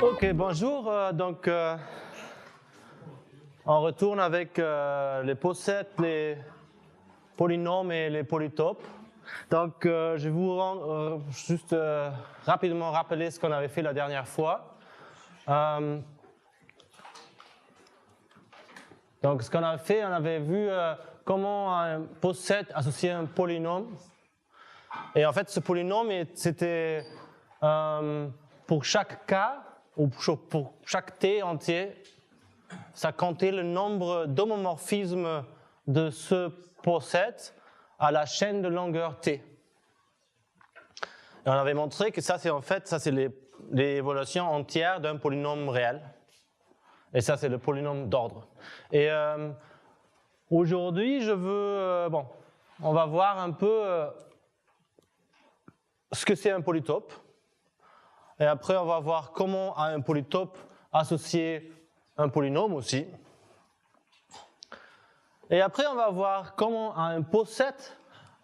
Ok, bonjour. On retourne avec les possèdes, les polynômes et les polytopes. Donc, je vais vous juste rapidement rappeler ce qu'on avait fait la dernière fois. Donc, ce qu'on avait fait, on avait vu comment un possède associer un polynôme. Et en fait, ce polynôme, c'était pour chaque k, ou pour chaque t entier, ça comptait le nombre d'homomorphismes de ce possède à la chaîne de longueur t. Et on avait montré que ça, c'est en fait, ça c'est l'évaluation entière d'un polynôme réel. Et ça, c'est le polynôme d'ordre. Et aujourd'hui, je veux, on va voir un peu ce que c'est un polytope. Et après, on va voir comment à un polytope associer un polynôme aussi. Et après, on va voir comment à un possède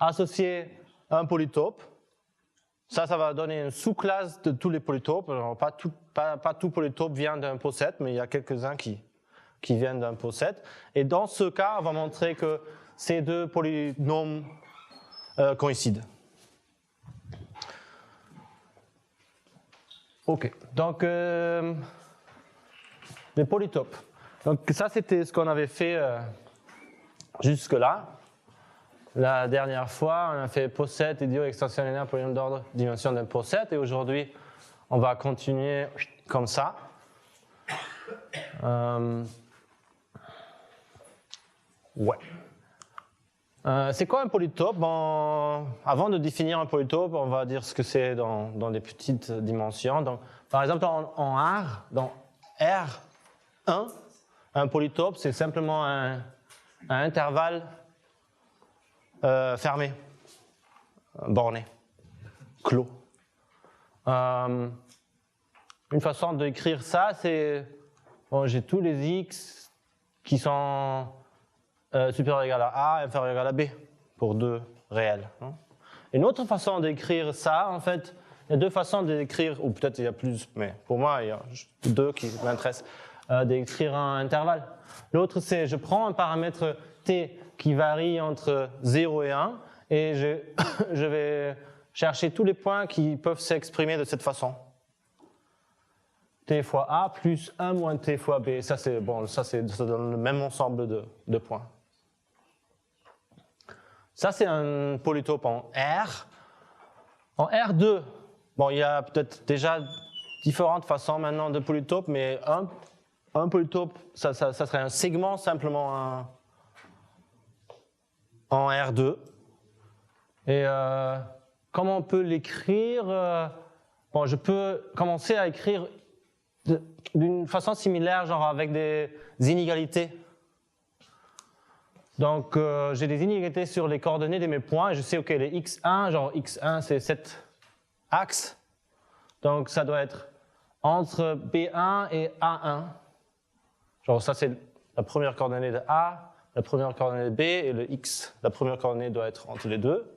associer un polytope. Ça va donner une sous-classe de tous les polytopes. Alors, pas tout polytope vient d'un possède, mais il y a quelques-uns qui viennent d'un possède. Et dans ce cas, on va montrer que ces deux polynômes coïncident. Ok, donc les polytopes. Donc ça, c'était ce qu'on avait fait jusque-là. La dernière fois, on a fait possède, idiot, extension linéaire, polynôme d'ordre, dimension d'un possède. Et aujourd'hui, on va continuer comme ça. Ouais. C'est quoi un polytope? Avant de définir un polytope, on va dire ce que c'est dans des petites dimensions. Donc, par exemple, en R, dans R1, un polytope, c'est simplement un intervalle fermé, borné, clos. Une façon d'écrire ça, c'est j'ai tous les x qui sont supérieur ou égal à A, inférieur ou égal à B, pour deux réels. Une autre façon d'écrire ça, en fait, il y a deux façons d'écrire, ou peut-être il y a plus, mais pour moi, il y a deux qui m'intéressent, d'écrire un intervalle. L'autre, c'est je prends un paramètre t qui varie entre 0 et 1, et je vais chercher tous les points qui peuvent s'exprimer de cette façon. T fois A plus 1 moins T fois B. Ça, ça donne le même ensemble de points. Ça, c'est un polytope en R. En R2, il y a peut-être déjà différentes façons maintenant de polytope, mais un polytope, ça serait un segment simplement en R2. Et comment on peut l'écrire? Je peux commencer à écrire d'une façon similaire, genre avec des inégalités. Donc, j'ai des inégalités sur les coordonnées de mes points, et je sais, ok, les x1, genre x1, c'est cet axe. Donc, ça doit être entre B1 et A1. Genre, ça, c'est la première coordonnée de A, la première coordonnée de B, et le x, la première coordonnée doit être entre les deux.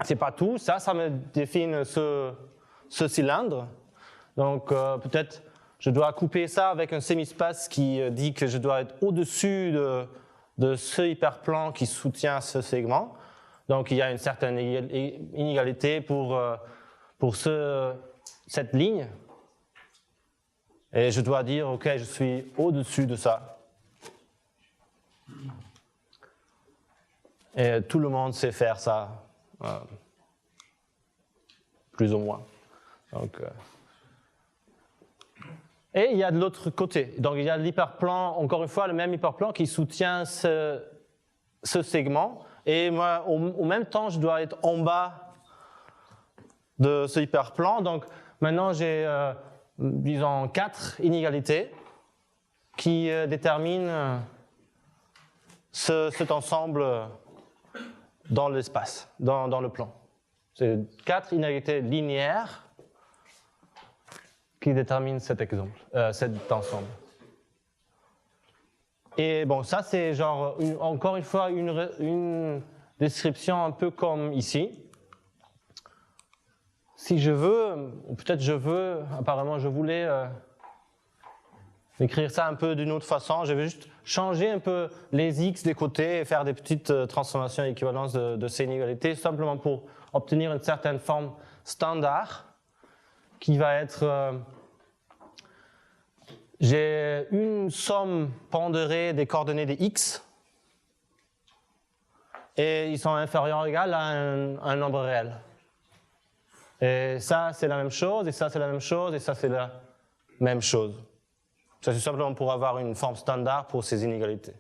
C'est pas tout, ça me définit ce cylindre. Donc, peut-être je dois couper ça avec un sémispace qui dit que je dois être au-dessus de ce hyperplan qui soutient ce segment. Donc, il y a une certaine inégalité pour cette ligne. Et je dois dire, OK, je suis au-dessus de ça. Et tout le monde sait faire ça, plus ou moins. Donc, et il y a de l'autre côté. Donc, il y a l'hyperplan, encore une fois, le même hyperplan qui soutient ce segment. Et moi, au même temps, je dois être en bas de ce hyperplan. Donc, maintenant, j'ai, disons, 4 inégalités qui déterminent cet ensemble dans l'espace, dans le plan. C'est 4 inégalités linéaires qui déterminent cet ensemble. Et bon, ça c'est genre, encore une fois, une description un peu comme ici. Si je veux, ou peut-être apparemment je voulais écrire ça un peu d'une autre façon. Je vais juste changer un peu les x des côtés et faire des petites transformations et équivalences de ces inégalités, simplement pour obtenir une certaine forme standard qui va être... j'ai une somme pondérée des coordonnées des x et ils sont inférieurs ou égaux à un nombre réel. Et ça, c'est la même chose, et ça, c'est la même chose, et ça, c'est la même chose. Ça, c'est simplement pour avoir une forme standard pour ces inégalités.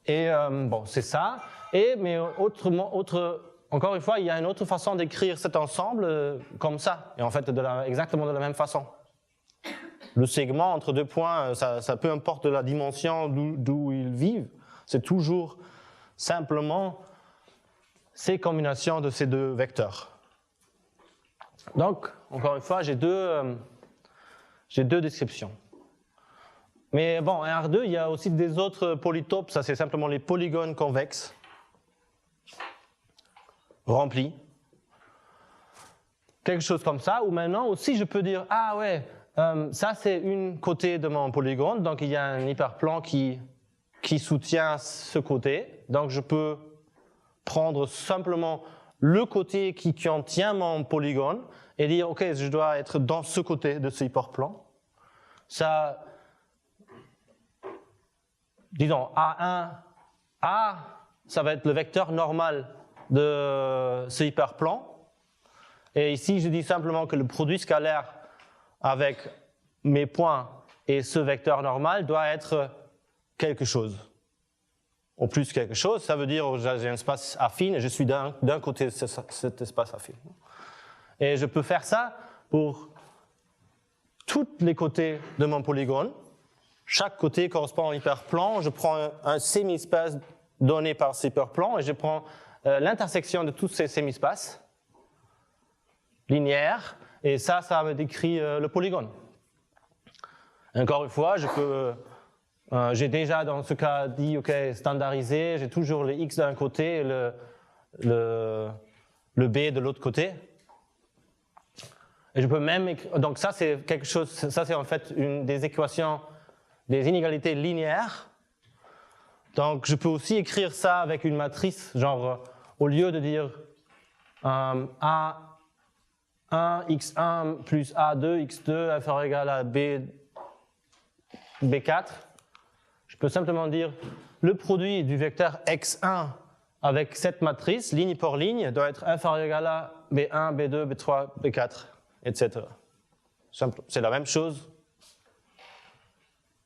Et bon, c'est ça. Mais encore une fois, il y a une autre façon d'écrire cet ensemble comme ça, et en fait, exactement de la même façon. Le segment entre deux points, ça peu importe la dimension d'où ils vivent, c'est toujours simplement ces combinaisons de ces deux vecteurs. Donc, encore une fois, j'ai deux descriptions. Mais bon, en R2, il y a aussi des autres polytopes, ça c'est simplement les polygones convexes remplis. Quelque chose comme ça, ou maintenant aussi je peux dire, ah ouais, ça c'est une côté de mon polygone, donc il y a un hyperplan qui soutient ce côté, donc je peux prendre simplement le côté qui contient mon polygone et dire, ok, je dois être dans ce côté de ce hyperplan. Ça, disons, A1, A, ça va être le vecteur normal de ce hyperplan. Et ici, je dis simplement que le produit scalaire avec mes points et ce vecteur normal doit être quelque chose. Ou plus quelque chose, ça veut dire que j'ai un espace affine et je suis d'un côté de cet espace affine. Et je peux faire ça pour tous les côtés de mon polygone. Chaque côté correspond à un hyperplan. Je prends un semi-espace donné par cet hyperplan et je prends l'intersection de tous ces semi-espaces linéaires. Et ça me décrit le polygone. Encore une fois, je peux... j'ai déjà dans ce cas dit, ok, standardisé, j'ai toujours le x d'un côté et le b de l'autre côté. Et je peux même, donc ça c'est quelque chose, ça c'est en fait une des équations des inégalités linéaires. Donc je peux aussi écrire ça avec une matrice, genre au lieu de dire A1 x1 plus A2 x2 inférieur ou égal à B4. Je peux simplement dire le produit du vecteur x1 avec cette matrice, ligne par ligne, doit être inférieur ou égal à B1, B2, B3, B4, etc. C'est la même chose.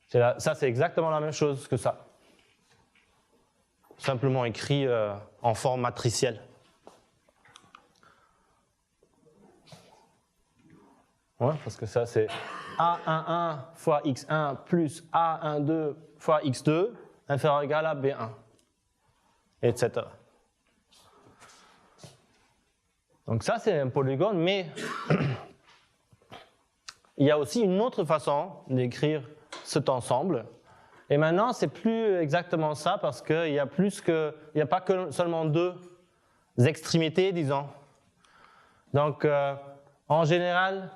Ça, c'est exactement la même chose que ça. Simplement écrit en forme matricielle. Ouais, parce que ça, c'est A11 fois x1 plus A12 fois x2 inférieur ou égal à B1, etc. Donc ça, c'est un polygone, mais il y a aussi une autre façon d'écrire cet ensemble. Et maintenant, c'est plus exactement ça parce qu'il n'y a pas que seulement deux extrémités, disons. Donc, en général,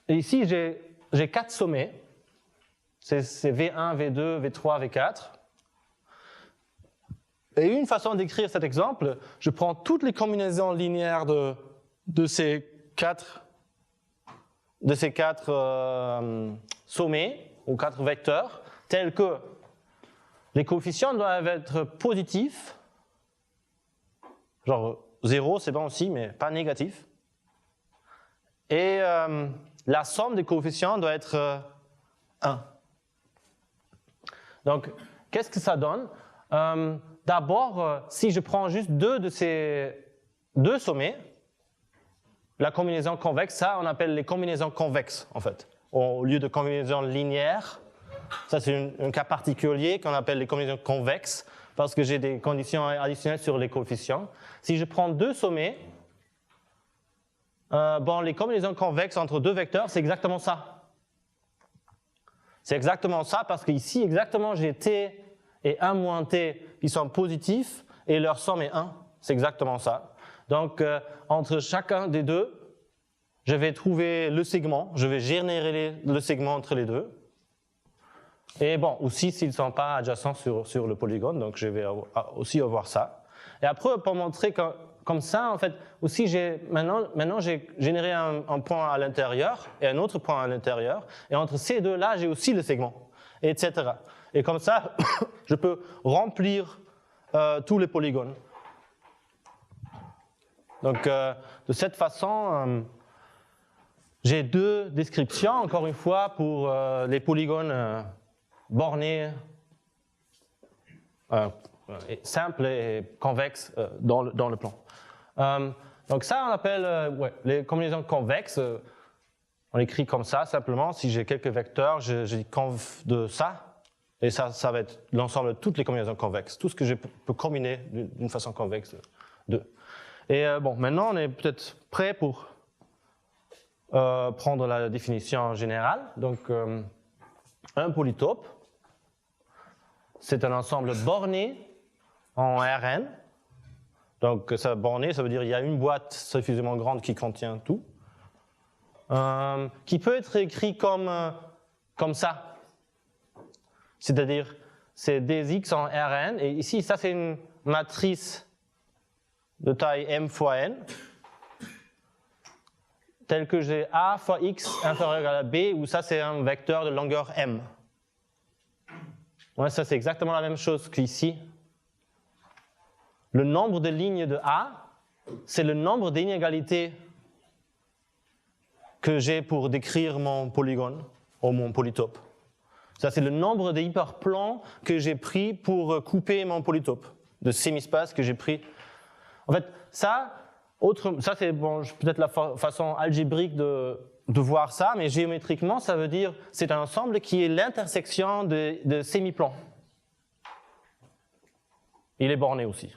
ici, j'ai 4 sommets. C'est V1, V2, V3, V4. Et une façon d'écrire cet exemple, je prends toutes les combinaisons linéaires de ces quatre sommets, ou 4 vecteurs, tels que les coefficients doivent être positifs, genre 0 c'est bon aussi, mais pas négatif. Et la somme des coefficients doit être 1. Donc, qu'est-ce que ça donne? D'abord, si je prends juste deux de ces deux sommets, la combinaison convexe, ça on appelle les combinaisons convexes en fait. Au lieu de combinaisons linéaires, ça c'est un cas particulier qu'on appelle les combinaisons convexes parce que j'ai des conditions additionnelles sur les coefficients. Si je prends deux sommets, les combinaisons convexes entre deux vecteurs, c'est exactement ça. C'est exactement ça, parce qu'ici, exactement, j'ai t et 1 moins t qui sont positifs, et leur somme est 1. C'est exactement ça. Donc, entre chacun des deux, je vais trouver le segment, je vais générer le segment entre les deux. Et bon, aussi s'ils ne sont pas adjacents sur le polygone, donc je vais aussi avoir ça. Et après, pour montrer que, comme ça, en fait, aussi maintenant j'ai généré un point à l'intérieur et un autre point à l'intérieur. Et entre ces deux-là, j'ai aussi le segment, etc. Et comme ça, je peux remplir tous les polygones. Donc, de cette façon, j'ai deux descriptions, encore une fois, pour les polygones bornés, simples et convexes dans le plan. Donc ça, on appelle les combinaisons convexes. On écrit comme ça, simplement. Si j'ai quelques vecteurs, je dis conv de ça. Et ça va être l'ensemble de toutes les combinaisons convexes. Tout ce que je peux combiner d'une façon convexe d'eux. Et bon, maintenant, on est peut-être prêt pour prendre la définition générale. Donc, un polytope, c'est un ensemble borné en Rn. Donc, ça borné, ça veut dire qu'il y a une boîte suffisamment grande qui contient tout, qui peut être écrit comme ça. C'est-à-dire, c'est des x en Rn, et ici, ça c'est une matrice de taille m fois n, tel que j'ai a fois x inférieur à la b, où ça c'est un vecteur de longueur m. Ouais, ça c'est exactement la même chose qu'ici. Le nombre de lignes de a, c'est le nombre d'inégalités que j'ai pour décrire mon polygone, ou mon polytope. Ça c'est le nombre d'hyperplans que j'ai pris pour couper mon polytope, de sémispaces que j'ai pris. En fait, ça c'est bon, peut-être la façon algébrique de voir ça, mais géométriquement, ça veut dire c'est un ensemble qui est l'intersection de sémiplans. Il est borné aussi.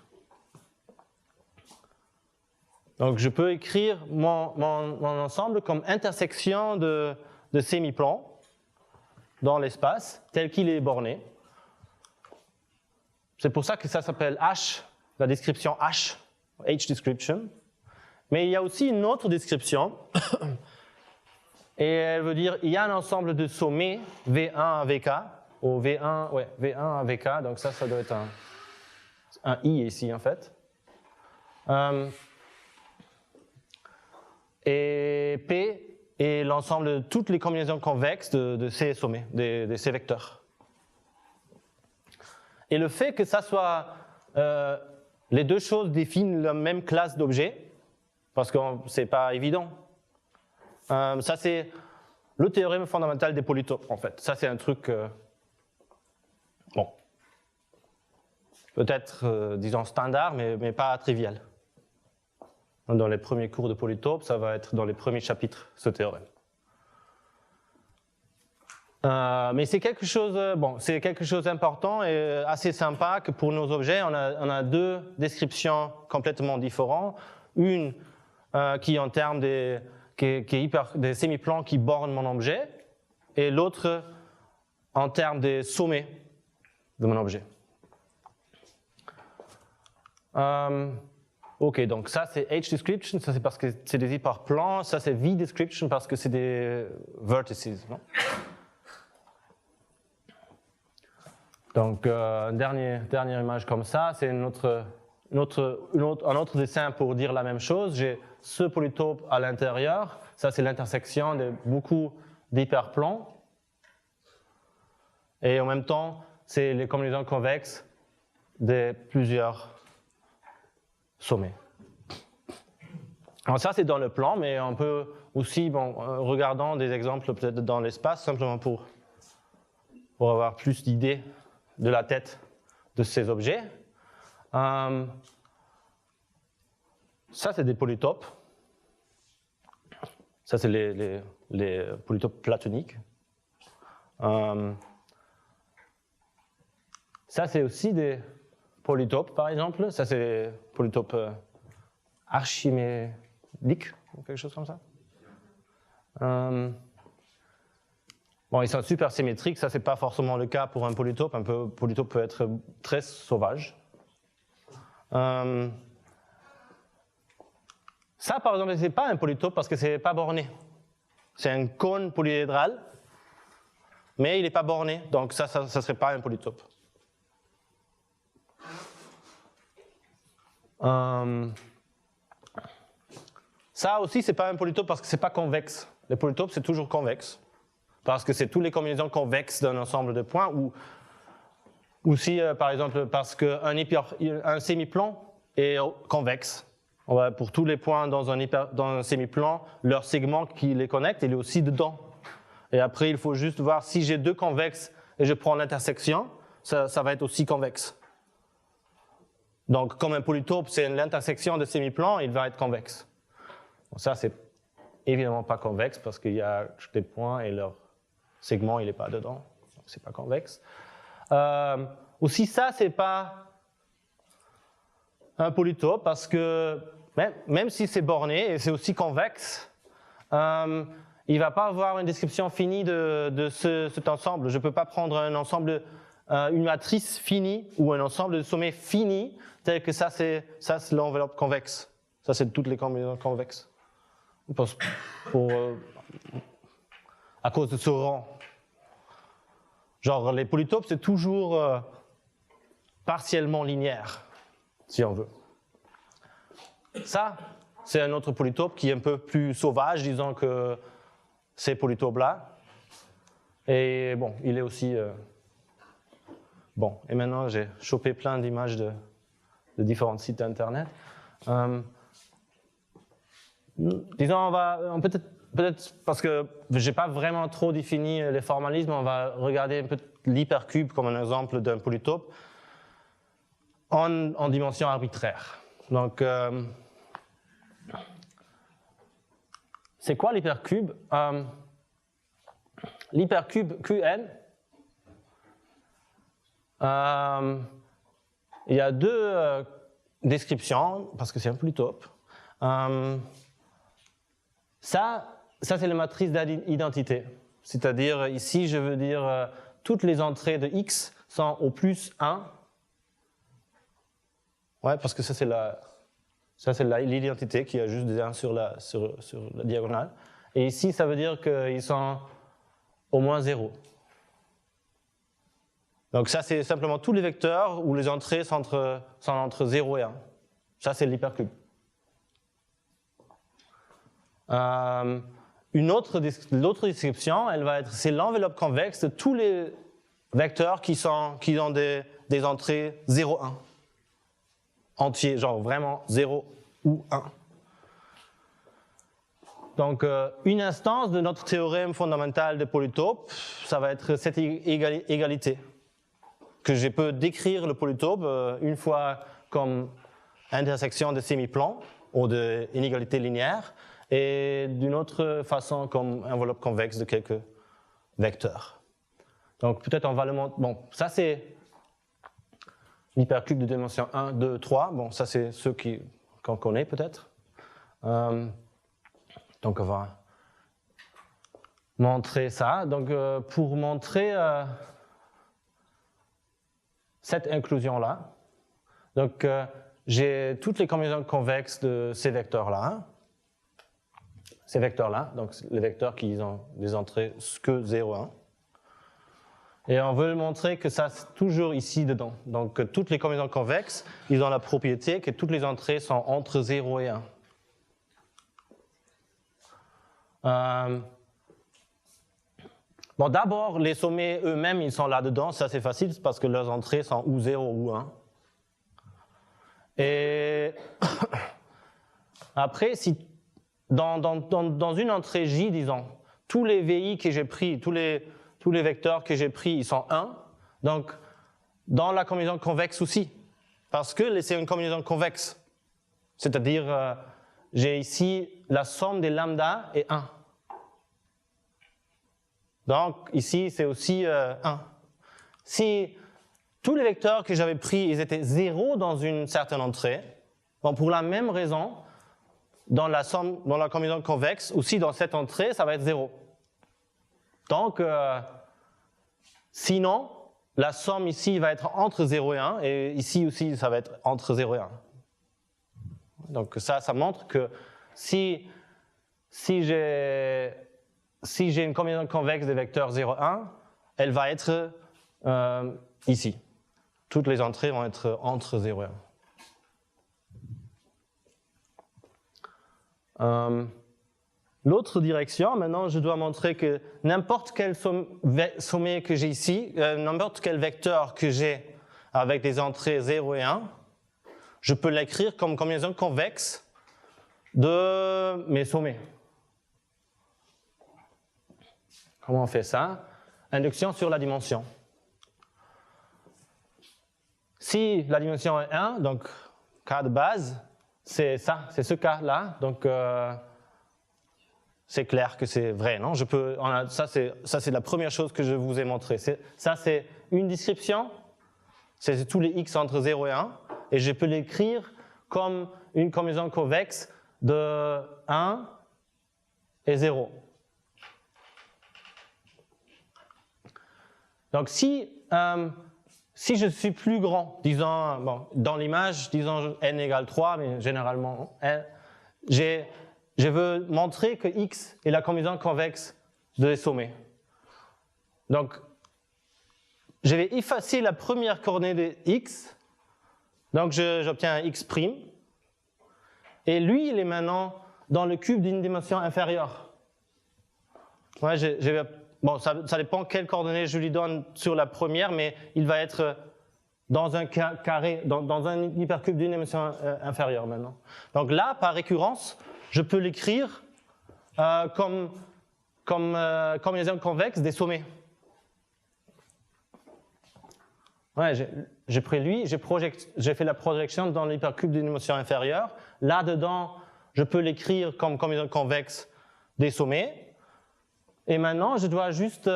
Donc je peux écrire mon ensemble comme intersection de sémiplans dans l'espace, tel qu'il est borné. C'est pour ça que ça s'appelle H, la description H, H description. Mais il y a aussi une autre description, et elle veut dire il y a un ensemble de sommets V1 à VK, ou V1 à VK, donc ça doit être un I ici en fait. Et P est l'ensemble de toutes les combinaisons convexes de ces sommets, de ces vecteurs. Et le fait que ça soit les deux choses définissent la même classe d'objets, parce que c'est pas évident. Ça c'est le théorème fondamental des polytopes en fait. Ça c'est un truc bon, peut-être disons standard, mais pas trivial. Dans les premiers cours de polytopes, ça va être dans les premiers chapitres ce théorème. Mais c'est quelque chose, bon, c'est quelque chose d'important et assez sympa que pour nos objets, on a deux descriptions complètement différentes. Une qui est en termes des sémiplans qui bornent mon objet, et l'autre en termes des sommets de mon objet. Ok, donc ça c'est H description, ça c'est parce que c'est des hyperplans, ça c'est V description parce que c'est des vertices, non? Donc, dernière image comme ça, c'est un autre dessin pour dire la même chose. J'ai ce polytope à l'intérieur, ça c'est l'intersection de beaucoup d'hyperplans. Et en même temps, c'est les combinaisons convexes de plusieurs sommets. Alors ça c'est dans le plan, mais on peut aussi, bon, regardant des exemples peut-être dans l'espace, simplement pour avoir plus d'idées de la tête de ces objets. Ça, c'est des polytopes. Ça, c'est les polytopes platoniques. Ça, c'est aussi des polytopes, par exemple. Ça, c'est des polytopes archimédiques, ou quelque chose comme ça. Bon, ils sont super symétriques, ça c'est pas forcément le cas pour un polytope. Un polytope peut être très sauvage. Ça, par exemple, c'est pas un polytope parce que c'est pas borné. C'est un cône polyédral, mais il n'est pas borné, donc ça serait pas un polytope. Ça aussi, c'est pas un polytope parce que c'est pas convexe. Les polytopes, c'est toujours convexe. Parce que c'est toutes les combinaisons convexes d'un ensemble de points, ou si, par exemple, parce qu'un sémiplan est convexe. Pour tous les points dans un sémiplan, leur segment qui les connecte, il est aussi dedans. Et après, il faut juste voir si j'ai deux convexes et je prends l'intersection, ça va être aussi convexe. Donc, comme un polytope, c'est l'intersection de sémiplans, il va être convexe. Bon, ça, c'est évidemment pas convexe parce qu'il y a des points et leur segment, il n'est pas dedans. Donc, c'est pas convexe. Aussi, ça, c'est pas un polytope parce que même si c'est borné et c'est aussi convexe, il ne va pas avoir une description finie de cet ensemble. Je ne peux pas prendre un ensemble, une matrice finie ou un ensemble de sommets fini tel que ça c'est l'enveloppe convexe. Ça, c'est toutes les combinaisons convexes. À cause de ce rang. Genre, les polytopes, c'est toujours partiellement linéaire, si on veut. Ça, c'est un autre polytope qui est un peu plus sauvage, disons que ces polytopes-là. Et bon, il est aussi... Bon, et maintenant, j'ai chopé plein d'images de différents sites internet. Disons, on va peut-être parce que j'ai pas vraiment trop défini les formalismes, on va regarder un peu l'hypercube comme un exemple d'un polytope en dimension arbitraire. Donc, c'est quoi l'hypercube? L'hypercube Qn, il y a deux descriptions, parce que c'est un polytope. Ça c'est la matrice d'identité. C'est-à-dire, ici, je veux dire toutes les entrées de x sont au plus 1. Ouais, parce que ça c'est l'identité qui a juste des 1 sur la diagonale. Et ici, ça veut dire qu'ils sont au moins 0. Donc ça, c'est simplement tous les vecteurs où les entrées sont entre 0 et 1. Ça, c'est l'hypercube. L'autre description, c'est l'enveloppe convexe de tous les vecteurs qui ont des entrées 0, 1. Entiers, genre vraiment 0 ou 1. Donc, une instance de notre théorème fondamental de polytope, ça va être cette égalité. Que je peux décrire le polytope une fois comme intersection de sémiplans ou d'inégalité linéaire, et d'une autre façon comme enveloppe convexe de quelques vecteurs. Donc peut-être on va le montrer. Bon, ça c'est l'hypercube de dimension 1, 2, 3. Bon, ça c'est ceux qu'on connaît peut-être. Donc on va montrer ça. Donc pour montrer cette inclusion-là, donc j'ai toutes les combinaisons convexes de ces vecteurs-là. Ces vecteurs-là, donc les vecteurs qui ont des entrées que 0, 1. Et on veut montrer que ça, c'est toujours ici dedans. Donc toutes les combinaisons convexes, ils ont la propriété que toutes les entrées sont entre 0 et 1. Bon, d'abord, les sommets eux-mêmes, ils sont là-dedans. Ça, c'est facile parce que leurs entrées sont ou 0 ou 1. Et après, si dans une entrée J, disons, tous les VI que j'ai pris, tous les vecteurs que j'ai pris, ils sont 1. Donc, dans la combinaison convexe aussi, parce que c'est une combinaison convexe. C'est-à-dire, j'ai ici la somme des lambda est 1. Donc, ici, c'est aussi 1. Si tous les vecteurs que j'avais pris, ils étaient 0 dans une certaine entrée, bon, pour la même raison, dans la combinaison convexe, aussi dans cette entrée, ça va être 0. Donc, sinon, la somme ici va être entre 0 et 1, et ici aussi, ça va être entre 0 et 1. Donc ça montre que si j'ai une combinaison convexe des vecteurs 0, 1, elle va être ici. Toutes les entrées vont être entre 0 et 1. L'autre direction, maintenant, je dois montrer que n'importe quel sommet que j'ai ici, n'importe quel vecteur que j'ai avec des entrées 0 et 1, je peux l'écrire comme combinaison convexe de mes sommets. Comment on fait ça? Induction sur la dimension. Si la dimension est 1, donc cas de base, c'est ça, c'est ce cas-là. Donc c'est clair que c'est vrai, non? Ça c'est la première chose que je vous ai montré. Ça c'est une description, c'est tous les x entre 0 et 1, et je peux l'écrire comme une combinaison convexe de 1 et 0. Donc si je suis plus grand, disons, bon, dans l'image, disons n égale 3, mais généralement, je veux montrer que x est la combinaison convexe des sommets. Donc, je vais effacer la première coordonnée de x, donc j'obtiens un x', et lui, il est maintenant dans le cube d'une dimension inférieure. Ouais, bon, ça dépend quelle coordonnée je lui donne sur la première, mais il va être dans un carré, dans un hypercube d'une dimension inférieure maintenant. Donc là, par récurrence, je peux l'écrire comme combinaison convexe des sommets. Ouais, j'ai pris lui, j'ai fait la projection dans l'hypercube d'une dimension inférieure. Là-dedans, je peux l'écrire comme combinaison convexe des sommets. Et maintenant, je dois juste,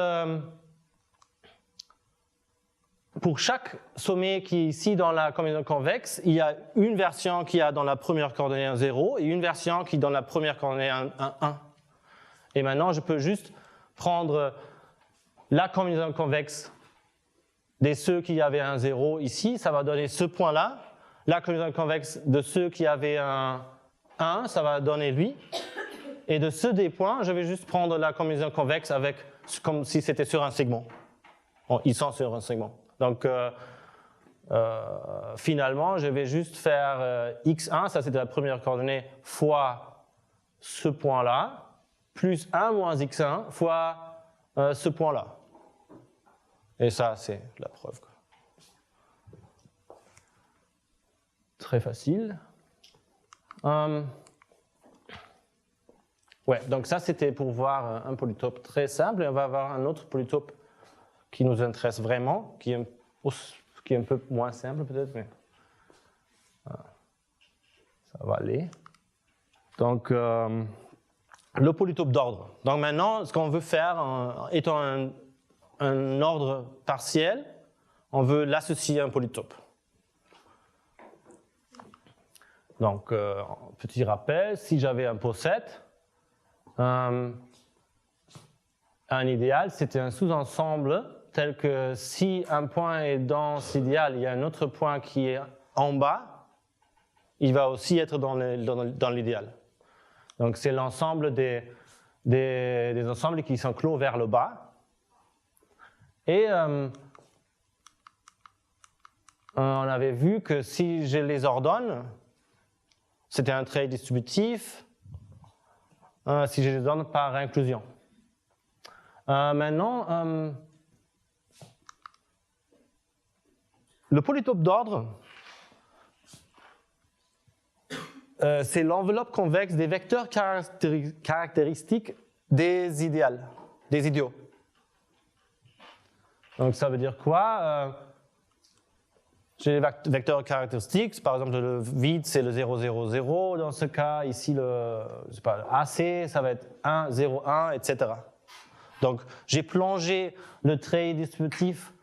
pour chaque sommet qui est ici dans la combinaison convexe, il y a une version qui a dans la première coordonnée un 0 et une version qui dans la première coordonnée un 1. Et maintenant, je peux juste prendre la combinaison convexe de ceux qui avaient un 0 ici, ça va donner ce point-là. La combinaison convexe de ceux qui avaient un 1, ça va donner lui. Et de ceux des points, je vais juste prendre la combinaison convexe avec, comme si c'était sur un segment. Bon, ils sont sur un segment. Donc, finalement, je vais juste faire x1, ça c'était la première coordonnée, fois ce point-là, plus 1 moins x1 fois ce point-là. Et ça, c'est la preuve. Très facile. Ouais, donc ça c'était pour voir un polytope très simple. Et on va voir un autre polytope qui nous intéresse vraiment, qui est un peu moins simple peut-être, mais ça va aller. Donc, le polytope d'ordre. Donc maintenant, ce qu'on veut faire, étant un ordre partiel, on veut l'associer à un polytope. Donc, petit rappel, si j'avais un pot7, un idéal, c'était un sous-ensemble tel que si un point est dans l'idéal, il y a un autre point qui est en bas, il va aussi être dans l'idéal. Donc c'est l'ensemble des ensembles qui sont clos vers le bas. Et on avait vu que si je les ordonne, c'était un trait distributif, si je les donne par inclusion. Maintenant, le polytope d'ordre, c'est l'enveloppe convexe des vecteurs caractéristiques des idéaux. Donc ça veut dire quoi? J'ai les vecteurs caractéristiques, par exemple le vide c'est le 0, 0, 0, dans ce cas, ici le AC ça va être 1, 0, 1, etc. Donc j'ai plongé le trait distributif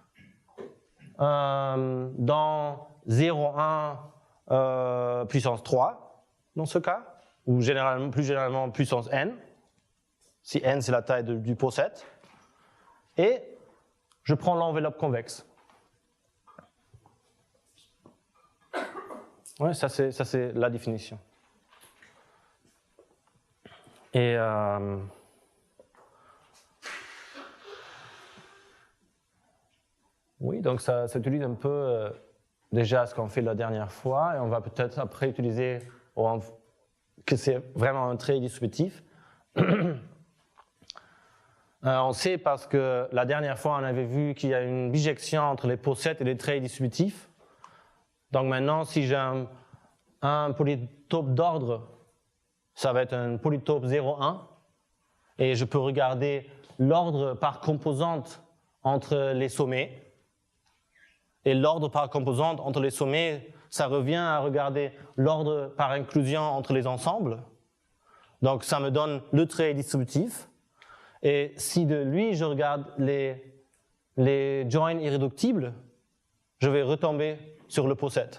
dans 0, 1 puissance 3, dans ce cas, ou plus généralement puissance n, si n c'est la taille du pot 7. et je prends l'enveloppe convexe. Ouais, ça c'est la définition. Et oui, donc ça utilise un peu déjà ce qu'on fait la dernière fois, et on va peut-être après utiliser que c'est vraiment un trait distributif. On sait parce que la dernière fois on avait vu qu'il y a une bijection entre les possets et les traits distributifs. Donc maintenant, si j'ai un polytope d'ordre, ça va être un polytope 0,1, et je peux regarder l'ordre par composante entre les sommets. Et l'ordre par composante entre les sommets, ça revient à regarder l'ordre par inclusion entre les ensembles. Donc ça me donne le trait distributif. Et si de lui je regarde les joins irréductibles, je vais retomber sur le posset.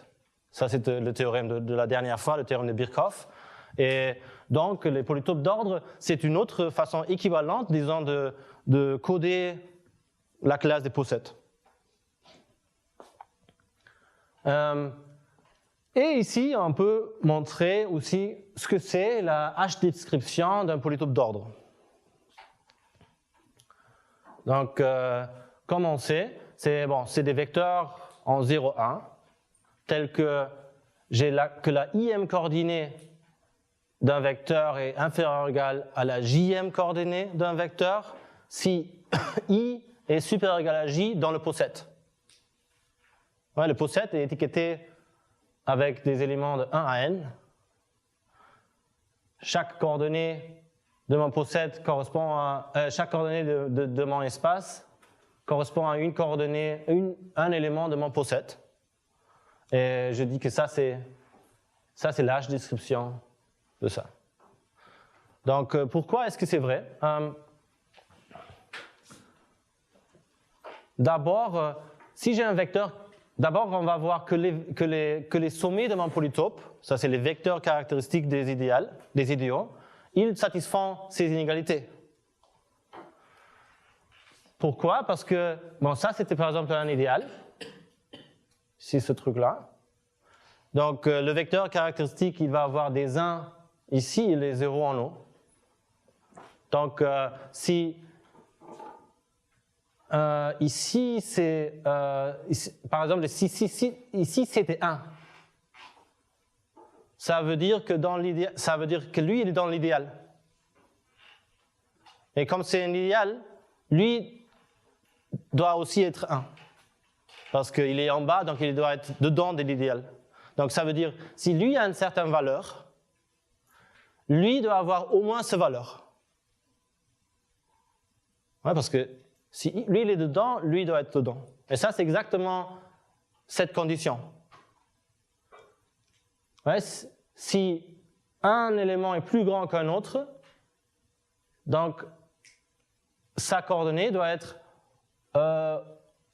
Ça c'est le théorème de la dernière fois, le théorème de Birkhoff. Et donc les polytopes d'ordre, c'est une autre façon équivalente, disons, de coder la classe des possets. Et ici, on peut montrer aussi ce que c'est la H-description d'un polytope d'ordre. Donc, comme on sait, c'est des vecteurs en 0, 1, tels que que la im coordonnée d'un vecteur est inférieure ou égale à la jm coordonnée d'un vecteur si i est supérieur ou égal à j dans le posset. Ouais, le posset est étiqueté avec des éléments de 1 à n. Chaque coordonnée de mon posset correspond à chaque coordonnée de mon espace correspond à une coordonnée, un élément de mon posset. Et je dis que ça c'est la H-description de ça. Donc pourquoi est-ce que c'est vrai? D'abord, si j'ai un vecteur, d'abord on va voir que les sommets de mon polytope, ça c'est les vecteurs caractéristiques des idéaux, ils satisfont ces inégalités. Pourquoi? Parce que, bon, ça c'était par exemple un idéal, c'est ce truc-là. Donc le vecteur caractéristique, il va avoir des 1 ici et les 0 en haut. Donc si ici c'est, par exemple, ici c'était 1. Ça veut dire que lui il est dans l'idéal. Et comme c'est un idéal, lui doit aussi être 1. Parce qu'il est en bas, donc il doit être dedans de l'idéal. Donc ça veut dire, si lui a une certaine valeur, lui doit avoir au moins cette valeur. Ouais, parce que si lui il est dedans, lui doit être dedans. Et ça c'est exactement cette condition. Ouais, si un élément est plus grand qu'un autre, donc sa coordonnée doit être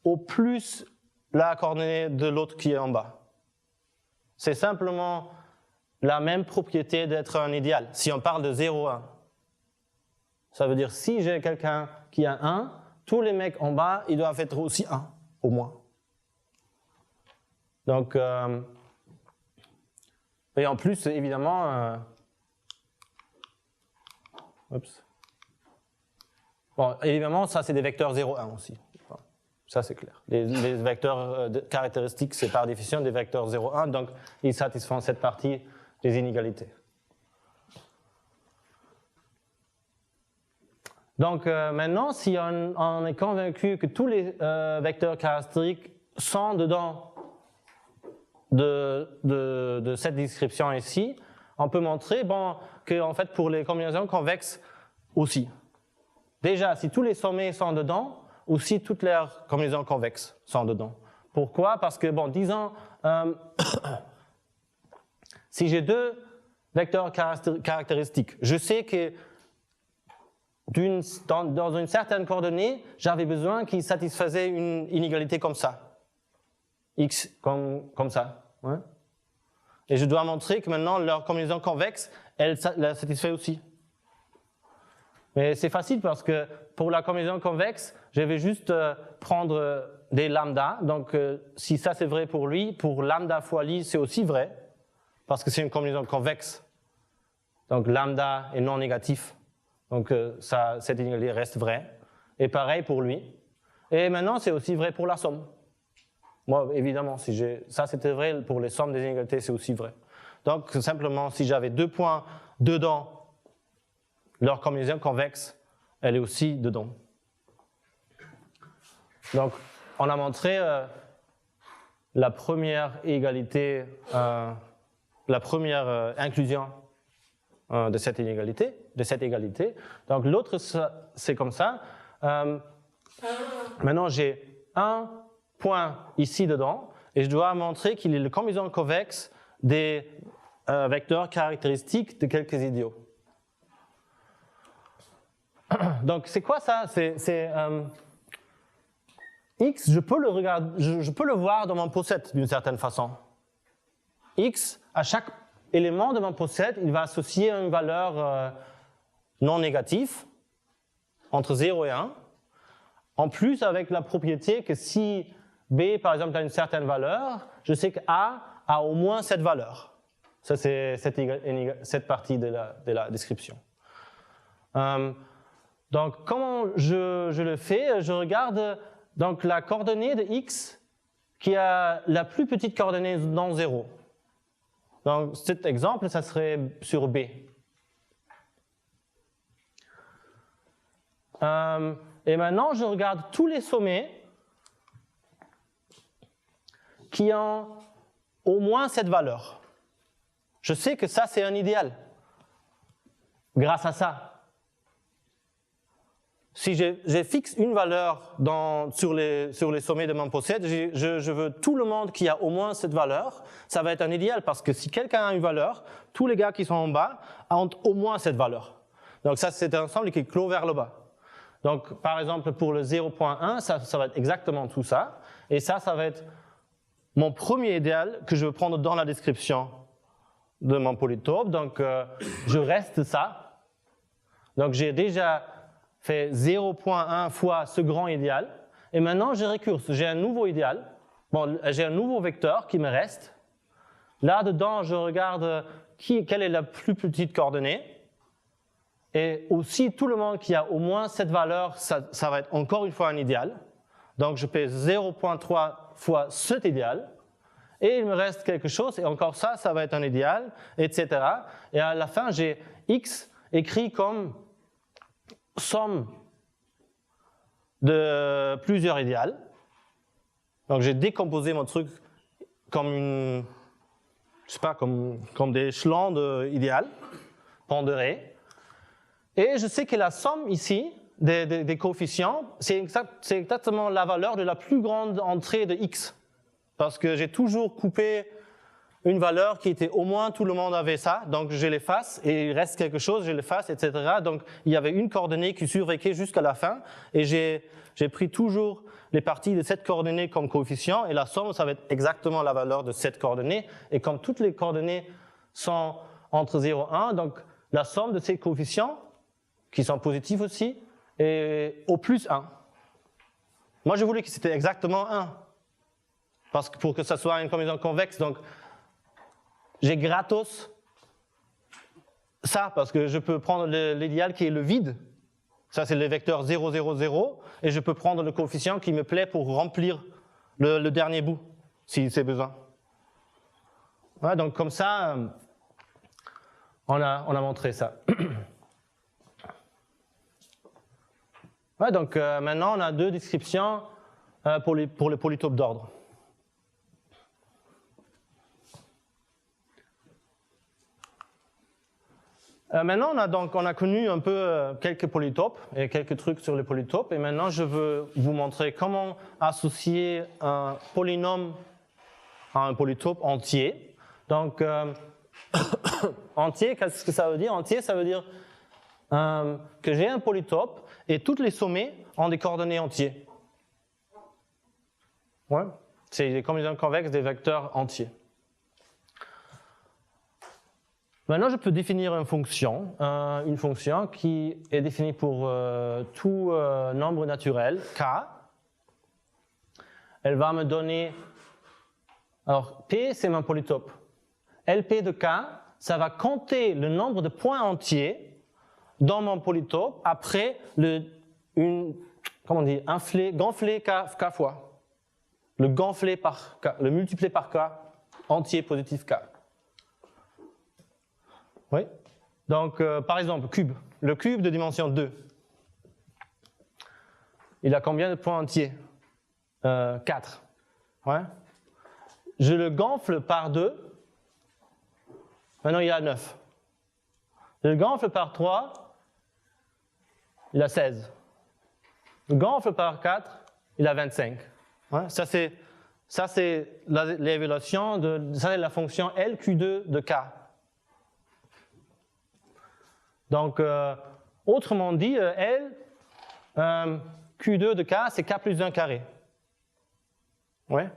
au plus la coordonnée de l'autre qui est en bas. C'est simplement la même propriété d'être un idéal. Si on parle de 0, 1, ça veut dire si j'ai quelqu'un qui a 1, tous les mecs en bas, ils doivent être aussi 1, au moins. Donc, et en plus, évidemment, bon, évidemment, ça c'est des vecteurs 0, 1 aussi. Ça c'est clair. Les vecteurs caractéristiques, c'est par définition des vecteurs 0, 1, donc ils satisfont cette partie des inégalités. Donc maintenant, si on est convaincu que tous les vecteurs caractéristiques sont dedans de cette description ici, on peut montrer que en fait pour les combinaisons convexes aussi. Déjà, si tous les sommets sont dedans, aussi toutes leurs combinaisons convexes sont dedans. Pourquoi? Parce que, bon, disons, si j'ai deux vecteurs caractéristiques, je sais que dans une certaine coordonnée, j'avais besoin qu'ils satisfaisaient une inégalité comme ça. X comme ça. Ouais. Et je dois montrer que maintenant, leur combinaison convexe, elle la satisfait aussi. Mais c'est facile parce que pour la combinaison convexe, je vais juste prendre des lambda. Donc si ça c'est vrai pour lui, pour lambda fois li c'est aussi vrai, parce que c'est une combinaison convexe. Donc lambda est non négatif. Donc cette inégalité reste vraie. Et pareil pour lui. Et maintenant c'est aussi vrai pour la somme. Moi évidemment, ça c'était vrai pour les sommes des inégalités, c'est aussi vrai. Donc simplement si j'avais 2 points dedans, leur combinaison convexe, elle est aussi dedans. Donc, on a montré la première égalité, la première inclusion de cette égalité. Donc, l'autre, c'est comme ça. Maintenant, j'ai un point ici dedans, et je dois montrer qu'il est la combinaison convexe des vecteurs caractéristiques de quelques idiots. Donc, c'est quoi ça? X, je peux le voir dans mon poset d'une certaine façon. X, à chaque élément de mon poset, il va associer une valeur non négative, entre 0 et 1. En plus, avec la propriété que si B, par exemple, a une certaine valeur, je sais que A a au moins cette valeur. Ça, c'est cette partie de la description. Donc, comment je le fais? Je regarde donc, la coordonnée de x qui a la plus petite coordonnée non 0. Donc, cet exemple, ça serait sur B. Et maintenant, je regarde tous les sommets qui ont au moins cette valeur. Je sais que ça, c'est un idéal. Grâce à ça. Si je fixe une valeur sur les sommets de mon possède, je veux tout le monde qui a au moins cette valeur, ça va être un idéal parce que si quelqu'un a une valeur, tous les gars qui sont en bas ont au moins cette valeur. Donc ça, c'est un ensemble qui est clos vers le bas. Donc par exemple, pour le 0.1, ça va être exactement tout ça. Et ça va être mon premier idéal que je veux prendre dans la description de mon polytope. Donc je reste ça. Donc j'ai déjà fait 0.1 fois ce grand idéal, et maintenant je récurse, j'ai un nouveau idéal, bon, j'ai un nouveau vecteur qui me reste. Là-dedans, je regarde quelle est la plus petite coordonnée, et aussi tout le monde qui a au moins cette valeur, ça va être encore une fois un idéal. Donc je fais 0.3 fois cet idéal, et il me reste quelque chose, et encore ça va être un idéal, etc. Et à la fin, j'ai x écrit comme somme de plusieurs idéales. Donc j'ai décomposé mon truc comme comme des échelons d'idéal pondérés. Et je sais que la somme ici des coefficients, c'est exactement la valeur de la plus grande entrée de x. Parce que j'ai toujours coupé une valeur qui était au moins tout le monde avait ça, donc je l'efface et il reste quelque chose, je l'efface, etc. Donc il y avait une coordonnée qui survécut jusqu'à la fin et j'ai pris toujours les parties de cette coordonnée comme coefficient et la somme, ça va être exactement la valeur de cette coordonnée. Et comme toutes les coordonnées sont entre 0 et 1, donc la somme de ces coefficients, qui sont positifs aussi, est au plus 1. Moi je voulais que c'était exactement 1, parce que pour que ça soit une combinaison convexe, donc j'ai gratos ça, parce que je peux prendre l'idéal qui est le vide. Ça, c'est le vecteur 0, 0, 0. Et je peux prendre le coefficient qui me plaît pour remplir le dernier bout, si c'est besoin. Voilà, donc comme ça, on a montré ça. Ouais, donc maintenant, on a deux descriptions pour le polytope d'ordre. Maintenant, on a connu un peu quelques polytopes et quelques trucs sur les polytopes. Et maintenant, je veux vous montrer comment associer un polynôme à un polytope entier. Donc, entier, qu'est-ce que ça veut dire? Entier, ça veut dire que j'ai un polytope et toutes les sommets ont des coordonnées entiers. Ouais, c'est des combinaisons convexes des vecteurs entiers. Maintenant, je peux définir une fonction qui est définie pour tout nombre naturel, k. Elle va me donner, alors P c'est mon polytope. LP de k, ça va compter le nombre de points entiers dans mon polytope après gonfler k fois. Le gonfler par k, le multiplier par k, entier positif k. Oui. Donc, par exemple, cube. Le cube de dimension 2. Il a combien de points entiers 4. Ouais. Je le gonfle par 2. Maintenant, il a 9. Je le gonfle par 3. Il a 16. Je le gonfle par 4. Il a 25. Ouais. Ça, c'est l'évaluation de ça, c'est la fonction LQ2 de K. Donc, autrement dit, Q2 de K, c'est K plus 1 carré. Ouais.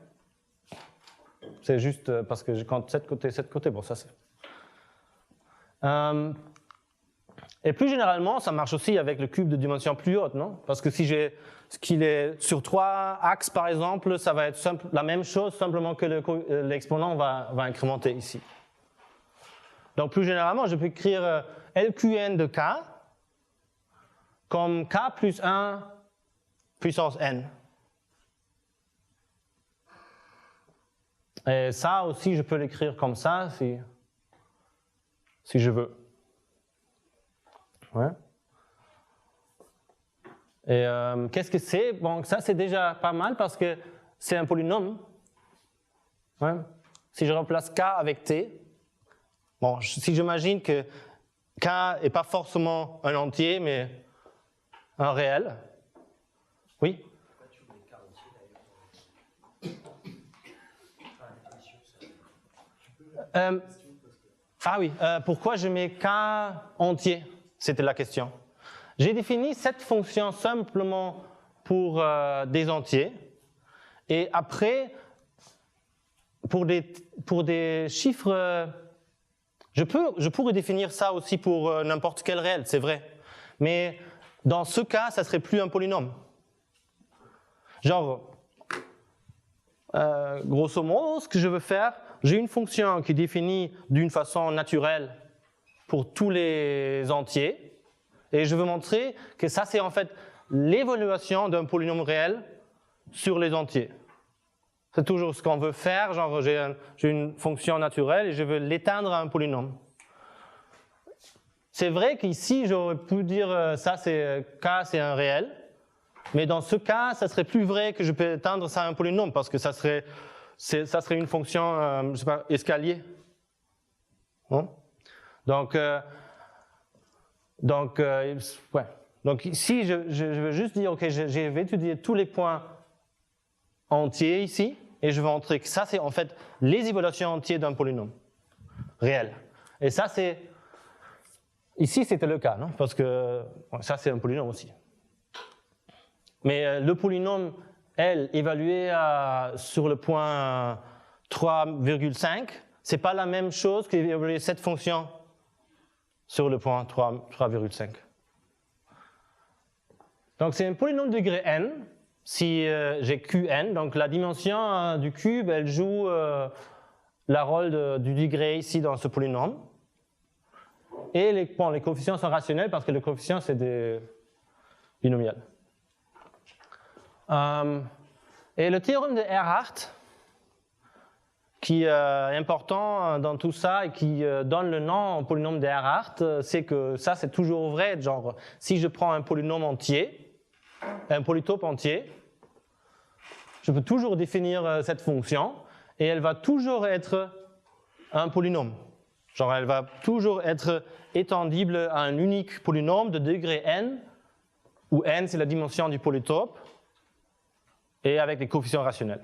C'est juste parce que je compte 7 côtés, bon, ça c'est. Et plus généralement, ça marche aussi avec le cube de dimension plus haute, non? Parce que si j'ai ce qu'il est sur 3 axes, par exemple, ça va être la même chose, simplement que l'exponent va incrémenter ici. Donc, plus généralement, je peux écrire LQN de K comme K plus 1 puissance N. Et ça aussi, je peux l'écrire comme ça si je veux. Ouais. Et qu'est-ce que c'est? Bon, ça c'est déjà pas mal parce que c'est un polynôme. Ouais. Si je remplace K avec T, bon, si j'imagine que K n'est pas forcément un entier, mais un réel. Oui? Ah oui, pourquoi je mets K entier? C'était la question. J'ai défini cette fonction simplement pour des entiers. Et après, pour des chiffres, je pourrais définir ça aussi pour n'importe quel réel, c'est vrai. Mais dans ce cas, ça serait plus un polynôme. Genre, grosso modo, ce que je veux faire, j'ai une fonction qui est définie d'une façon naturelle pour tous les entiers, et je veux montrer que ça c'est en fait l'évaluation d'un polynôme réel sur les entiers. C'est toujours ce qu'on veut faire, genre j'ai une fonction naturelle et je veux l'éteindre à un polynôme. C'est vrai qu'ici j'aurais pu dire ça c'est K c'est un réel, mais dans ce cas ça serait plus vrai que je peux éteindre ça à un polynôme parce que ça serait une fonction, je sais pas, escalier. Hein? Donc ici, je veux juste dire, ok, je vais étudier tous les points entiers ici, et je vais montrer que ça, c'est en fait les évaluations entières d'un polynôme réel. Et ça, c'est... Ici, c'était le cas, non? Parce que ça, c'est un polynôme aussi. Mais le polynôme, L, évalué sur le point 3,5, c'est pas la même chose qu'évaluer cette fonction sur le point 3,5. Donc c'est un polynôme de degré n, si j'ai Qn, donc la dimension du cube, elle joue le rôle du degré ici dans ce polynôme. Et les coefficients sont rationnels parce que les coefficients c'est des binomiales. Et le théorème de Erhard, qui est important dans tout ça et qui donne le nom au polynôme de Erhard, c'est que ça c'est toujours vrai, genre si je prends un polynôme entier, un polytope entier, je peux toujours définir cette fonction et elle va toujours être un polynôme. Genre elle va toujours être étendible à un unique polynôme de degré n, où n c'est la dimension du polytope, et avec des coefficients rationnels.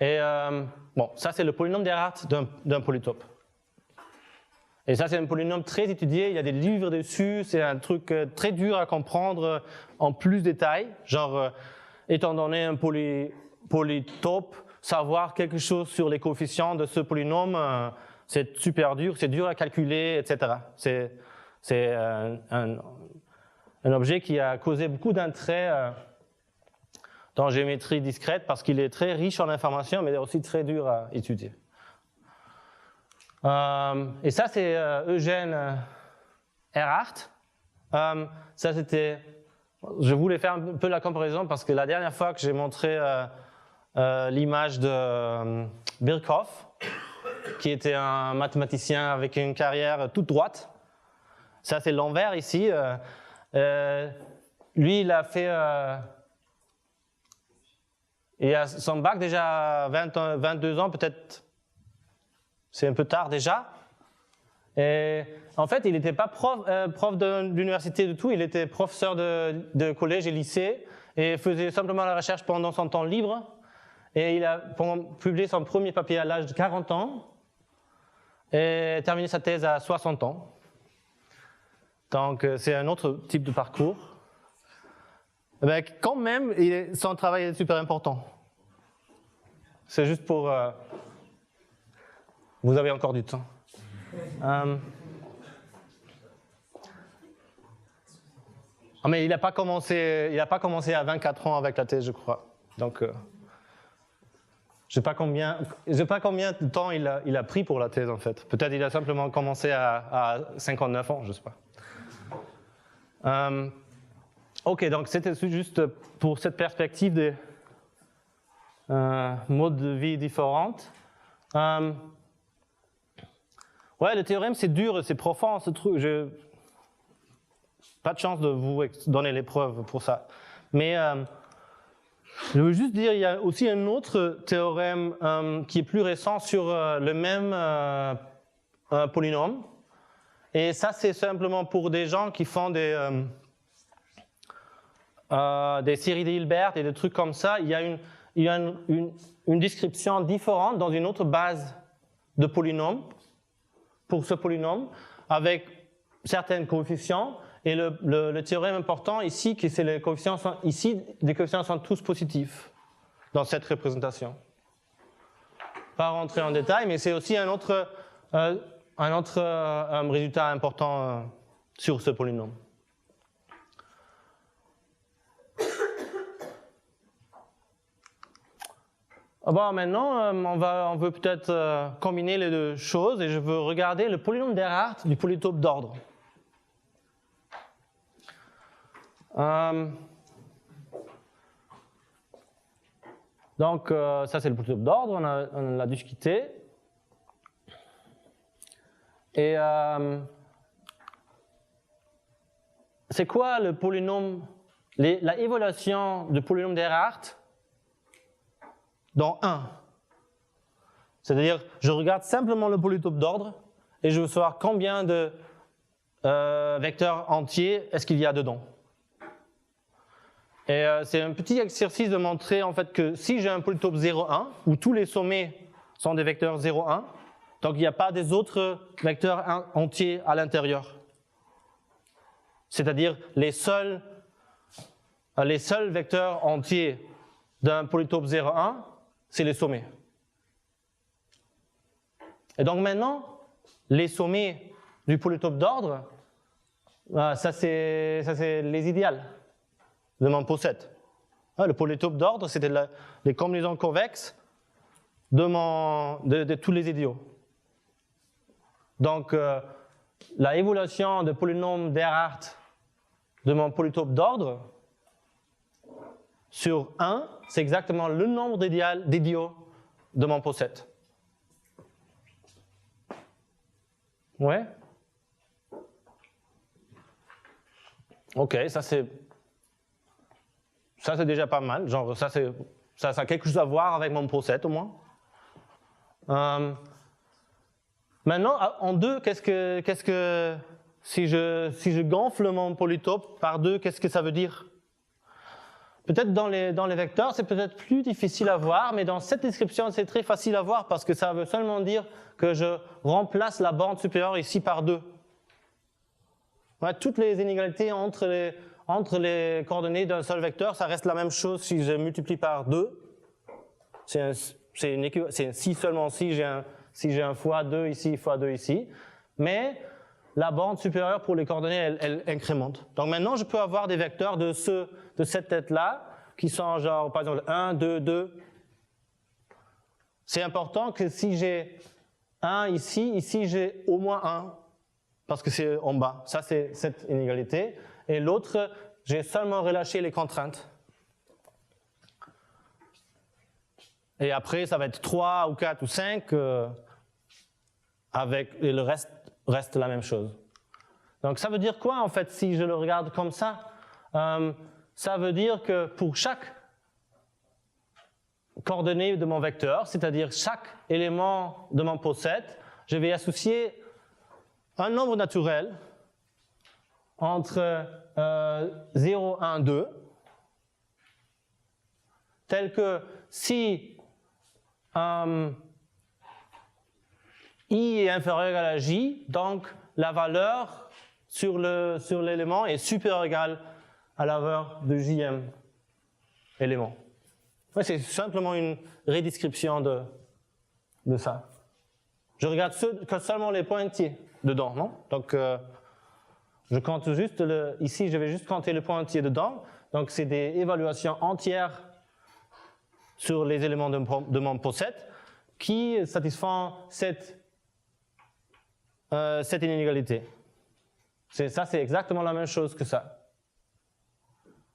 Et bon, ça c'est le polynôme d'Erhard d'un polytope. Et ça c'est un polynôme très étudié, il y a des livres dessus, c'est un truc très dur à comprendre en plus de détails. Genre, étant donné un polytope, savoir quelque chose sur les coefficients de ce polynôme, c'est super dur, c'est dur à calculer, etc. C'est un objet qui a causé beaucoup d'intérêt dans géométrie discrète parce qu'il est très riche en informations, mais aussi très dur à étudier. Et ça, c'est Eugène Erhardt. Ça, c'était. Je voulais faire un peu la comparaison parce que la dernière fois que j'ai montré l'image de Birkhoff, qui était un mathématicien avec une carrière toute droite, ça c'est l'envers ici. Lui, il a fait. Il a son bac déjà à 22 ans, peut-être. C'est un peu tard déjà. Et en fait, il n'était pas prof d'université du tout, il était professeur de collège et lycée et faisait simplement la recherche pendant son temps libre. Et il a publié son premier papier à l'âge de 40 ans et terminé sa thèse à 60 ans. Donc, c'est un autre type de parcours. Mais quand même, son travail est super important. C'est juste pour... vous avez encore du temps. Mais il n'a pas commencé à 24 ans avec la thèse, je crois. Donc, je sais pas combien de temps il a pris pour la thèse en fait. Peut-être il a simplement commencé à 59 ans, je sais pas. Ok, donc c'était juste pour cette perspective des modes de vie différentes. Ouais, le théorème, c'est dur, c'est profond, ce truc. Pas de chance de vous donner les preuves pour ça. Mais je veux juste dire, il y a aussi un autre théorème qui est plus récent sur le même polynôme. Et ça, c'est simplement pour des gens qui font des séries de Hilbert et des trucs comme ça. Il y a une description différente dans une autre base de polynômes. Pour ce polynôme, avec certains coefficients, et le théorème important ici, c'est les coefficients sont tous positifs dans cette représentation. Pas rentrer en détail, mais c'est aussi un autre résultat important sur ce polynôme. Bon, maintenant, on veut peut-être combiner les deux choses et je veux regarder le polynôme d'Erhardt du polytope d'ordre. Donc, ça c'est le polytope d'ordre, on l'a discuté. Et c'est quoi le polynôme, la évaluation du polynôme d'Erhardt dans 1. C'est-à-dire, je regarde simplement le polytope d'ordre et je veux savoir combien de vecteurs entiers est-ce qu'il y a dedans. Et c'est un petit exercice de montrer en fait que si j'ai un polytope 0,1, où tous les sommets sont des vecteurs 0,1, donc il n'y a pas des autres vecteurs entiers à l'intérieur. C'est-à-dire les seuls vecteurs entiers d'un polytope 0,1, c'est les sommets. Et donc maintenant, les sommets du polytope d'ordre, ça c'est les idéales de mon possède. Le polytope d'ordre, c'était les combinaisons convexes de tous les idéaux. Donc, la évaluation de polynôme d'Erhardt de mon polytope d'ordre sur 1, c'est exactement le nombre d'idéaux de mon possède. Ouais? Ok, ça c'est déjà pas mal. Genre, ça a quelque chose à voir avec mon possède au moins. Maintenant, en 2, si je gonfle mon polytope par 2, qu'est-ce que ça veut dire? Peut-être dans les vecteurs, c'est peut-être plus difficile à voir, mais dans cette description, c'est très facile à voir parce que ça veut seulement dire que je remplace la borne supérieure ici par 2. Ouais, toutes les inégalités entre les coordonnées d'un seul vecteur, ça reste la même chose si je multiplie par 2. C'est Si seulement si j'ai un fois 2 ici, fois 2 ici. Mais la bande supérieure pour les coordonnées, elle incrémente. Donc maintenant, je peux avoir des vecteurs de cette tête-là, qui sont genre, par exemple, 1, 2, 2. C'est important que si j'ai 1 ici j'ai au moins 1, parce que c'est en bas. Ça, c'est cette inégalité. Et l'autre, j'ai seulement relâché les contraintes. Et après, ça va être 3 ou 4 ou 5, et le reste la même chose. Donc ça veut dire quoi en fait si je le regarde comme ça? Ça veut dire que pour chaque coordonnée de mon vecteur, c'est-à-dire chaque élément de mon poset, je vais associer un nombre naturel entre 0, 1, 2, tel que si I est inférieur ou égal à J, donc la valeur sur l'élément est supérieure ou égale à la valeur de Jm élément. Ouais, c'est simplement une redescription de ça. Je regarde seulement les points entiers dedans, non? Donc, je compte juste ici, je vais juste compter le point entier dedans. Donc, c'est des évaluations entières sur les éléments de mon poset qui satisfont cette inégalité. Ça, c'est exactement la même chose que ça.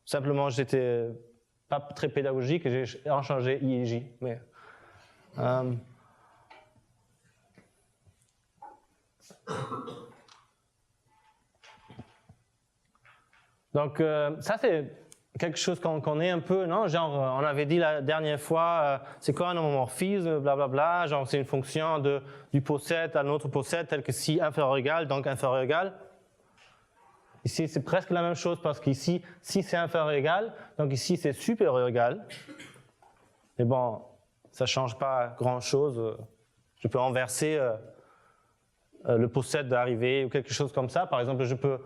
Simplement, j'étais pas très pédagogique et j'ai changé I et J. Mais, donc, ça, c'est quelque chose qu'on connaît un peu, non? Genre, on avait dit la dernière fois, c'est quoi un homomorphisme, blablabla, genre c'est une fonction du poset à notre poset, tel que si inférieur ou égal, donc inférieur ou égal. Ici, c'est presque la même chose parce qu'ici, si c'est inférieur ou égal, donc ici c'est supérieur ou égal. Mais bon, ça ne change pas grand-chose. Je peux inverser le poset d'arrivée ou quelque chose comme ça. Par exemple, je peux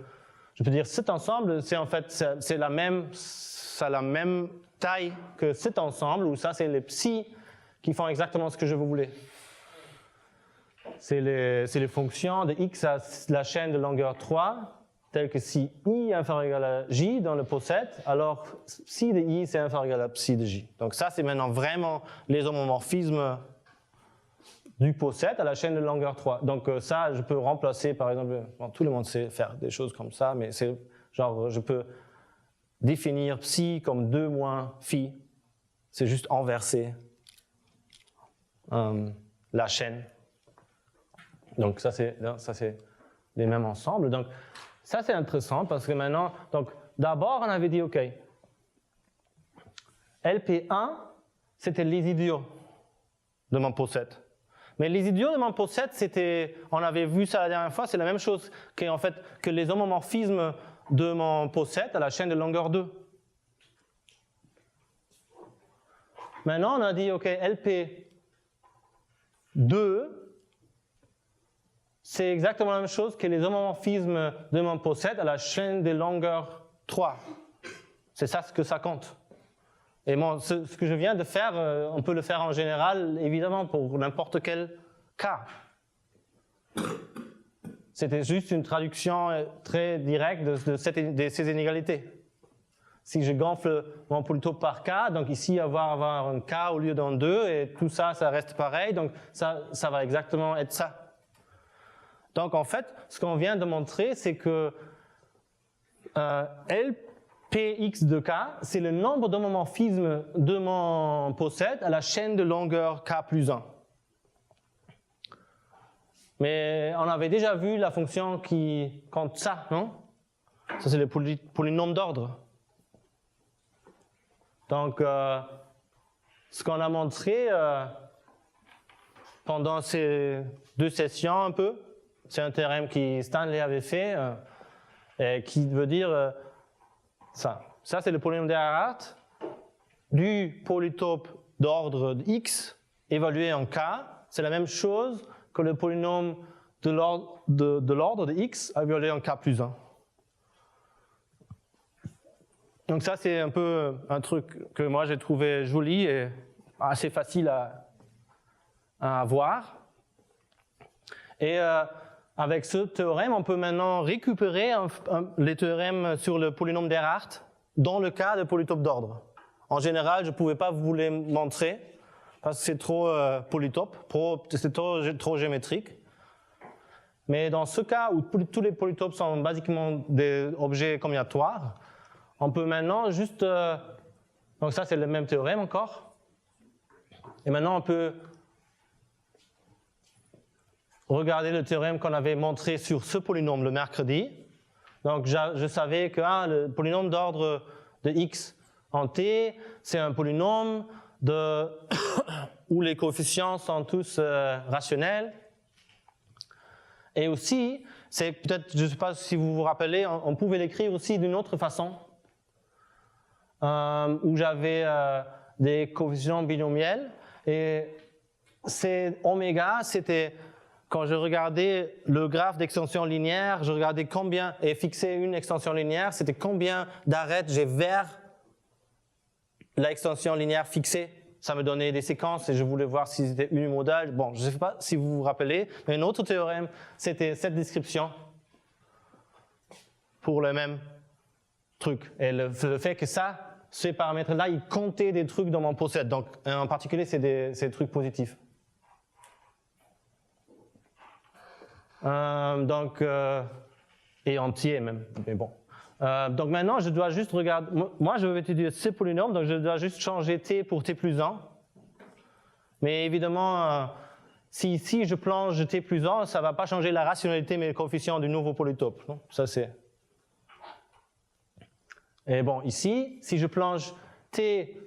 dire cet ensemble, c'est en fait, ça a la même taille que cet ensemble, où ça, c'est les psi qui font exactement ce que je voulais. C'est les fonctions de x à la chaîne de longueur 3, telles que si i est inférieur ou égal à j dans le poset, alors psi de i, c'est inférieur ou égal à psi de j. Donc ça, c'est maintenant vraiment les homomorphismes du poset à la chaîne de longueur 3. Donc ça, je peux remplacer, par exemple, bon, tout le monde sait faire des choses comme ça, mais c'est genre, je peux définir psi comme 2 moins phi. C'est juste inverser la chaîne. Donc ça, c'est les mêmes ensembles. Donc ça, c'est intéressant parce que maintenant, donc d'abord, on avait dit, OK, LP1, c'était les idiots de mon poset. Mais les idiots de mon poset, on avait vu ça la dernière fois, c'est la même chose que les homomorphismes de mon poset à la chaîne de longueur 2. Maintenant, on a dit, OK, LP2, c'est exactement la même chose que les homomorphismes de mon poset à la chaîne de longueur 3. C'est ça ce que ça compte. Et bon, ce que je viens de faire, on peut le faire en général, évidemment, pour n'importe quel cas. C'était juste une traduction très directe de ces inégalités. Si je gonfle mon polytope par k, donc ici avoir un k au lieu d'un 2, et tout ça, ça reste pareil, donc ça va exactement être ça. Donc en fait, ce qu'on vient de montrer, c'est que LPX de k, c'est le nombre d'homomorphismes de mon poset à la chaîne de longueur k plus 1. Mais on avait déjà vu la fonction qui compte ça, non? Ça, c'est le polynôme d'ordre. Donc, ce qu'on a montré pendant ces 2 sessions un peu, c'est un théorème que Stanley avait fait, et qui veut dire ça. Ça, c'est le polynôme d'Ehrhart du polytope d'ordre x évalué en k. C'est la même chose que le polynôme de l'ordre de x évalué en k plus 1. Donc ça, c'est un peu un truc que moi j'ai trouvé joli et assez facile à avoir. Et avec ce théorème, on peut maintenant récupérer les théorèmes sur le polynôme d'Erhardt dans le cas de polytopes d'ordre. En général, je ne pouvais pas vous les montrer parce que c'est trop polytope, c'est trop géométrique. Mais dans ce cas où tous les polytopes sont basiquement des objets combinatoires, on peut maintenant juste... donc ça, c'est le même théorème encore. Et maintenant, on peut regarder le théorème qu'on avait montré sur ce polynôme le mercredi. Donc je savais que le polynôme d'ordre de x en t, c'est un polynôme où les coefficients sont tous rationnels. Et aussi, c'est peut-être, je ne sais pas si vous vous rappelez, on pouvait l'écrire aussi d'une autre façon, où j'avais des coefficients binomiels, et c'est oméga, c'était quand je regardais le graphe d'extension linéaire, je regardais combien, et fixer une extension linéaire, c'était combien d'arêtes j'ai vers l'extension linéaire fixée. Ça me donnait des séquences et je voulais voir si c'était unimodal. Bon, je ne sais pas si vous vous rappelez, mais un autre théorème, c'était cette description pour le même truc. Et le fait que ces paramètres-là, ils comptaient des trucs dans mon possède. Donc, en particulier, c'est des trucs positifs. Et entiers même, mais bon. Donc maintenant, je dois juste regarder, moi je vais étudier ces polynômes, donc je dois juste changer t pour t plus 1. Mais évidemment, si ici je plonge t plus 1, ça ne va pas changer la rationalité, mais le coefficient du nouveau polytope. Non, ça c'est. Et bon, ici, si je plonge t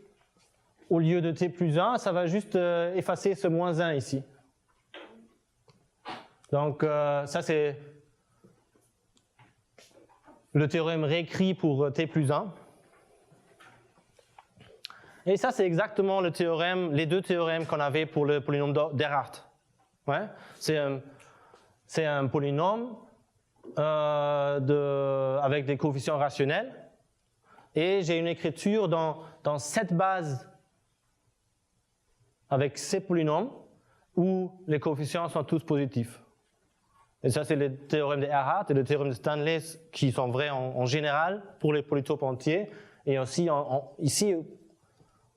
au lieu de t plus 1, ça va juste effacer ce moins 1 ici. Donc ça c'est le théorème réécrit pour t plus 1. Et ça, c'est exactement le théorème, les deux théorèmes qu'on avait pour le polynôme d'Erhardt. Ouais? C'est un polynôme avec des coefficients rationnels. Et j'ai une écriture dans cette base avec ces polynômes où les coefficients sont tous positifs. Et ça, c'est le théorème de Erhardt et le théorème de Stanley qui sont vrais en général pour les polytopes entiers. Et aussi, ici,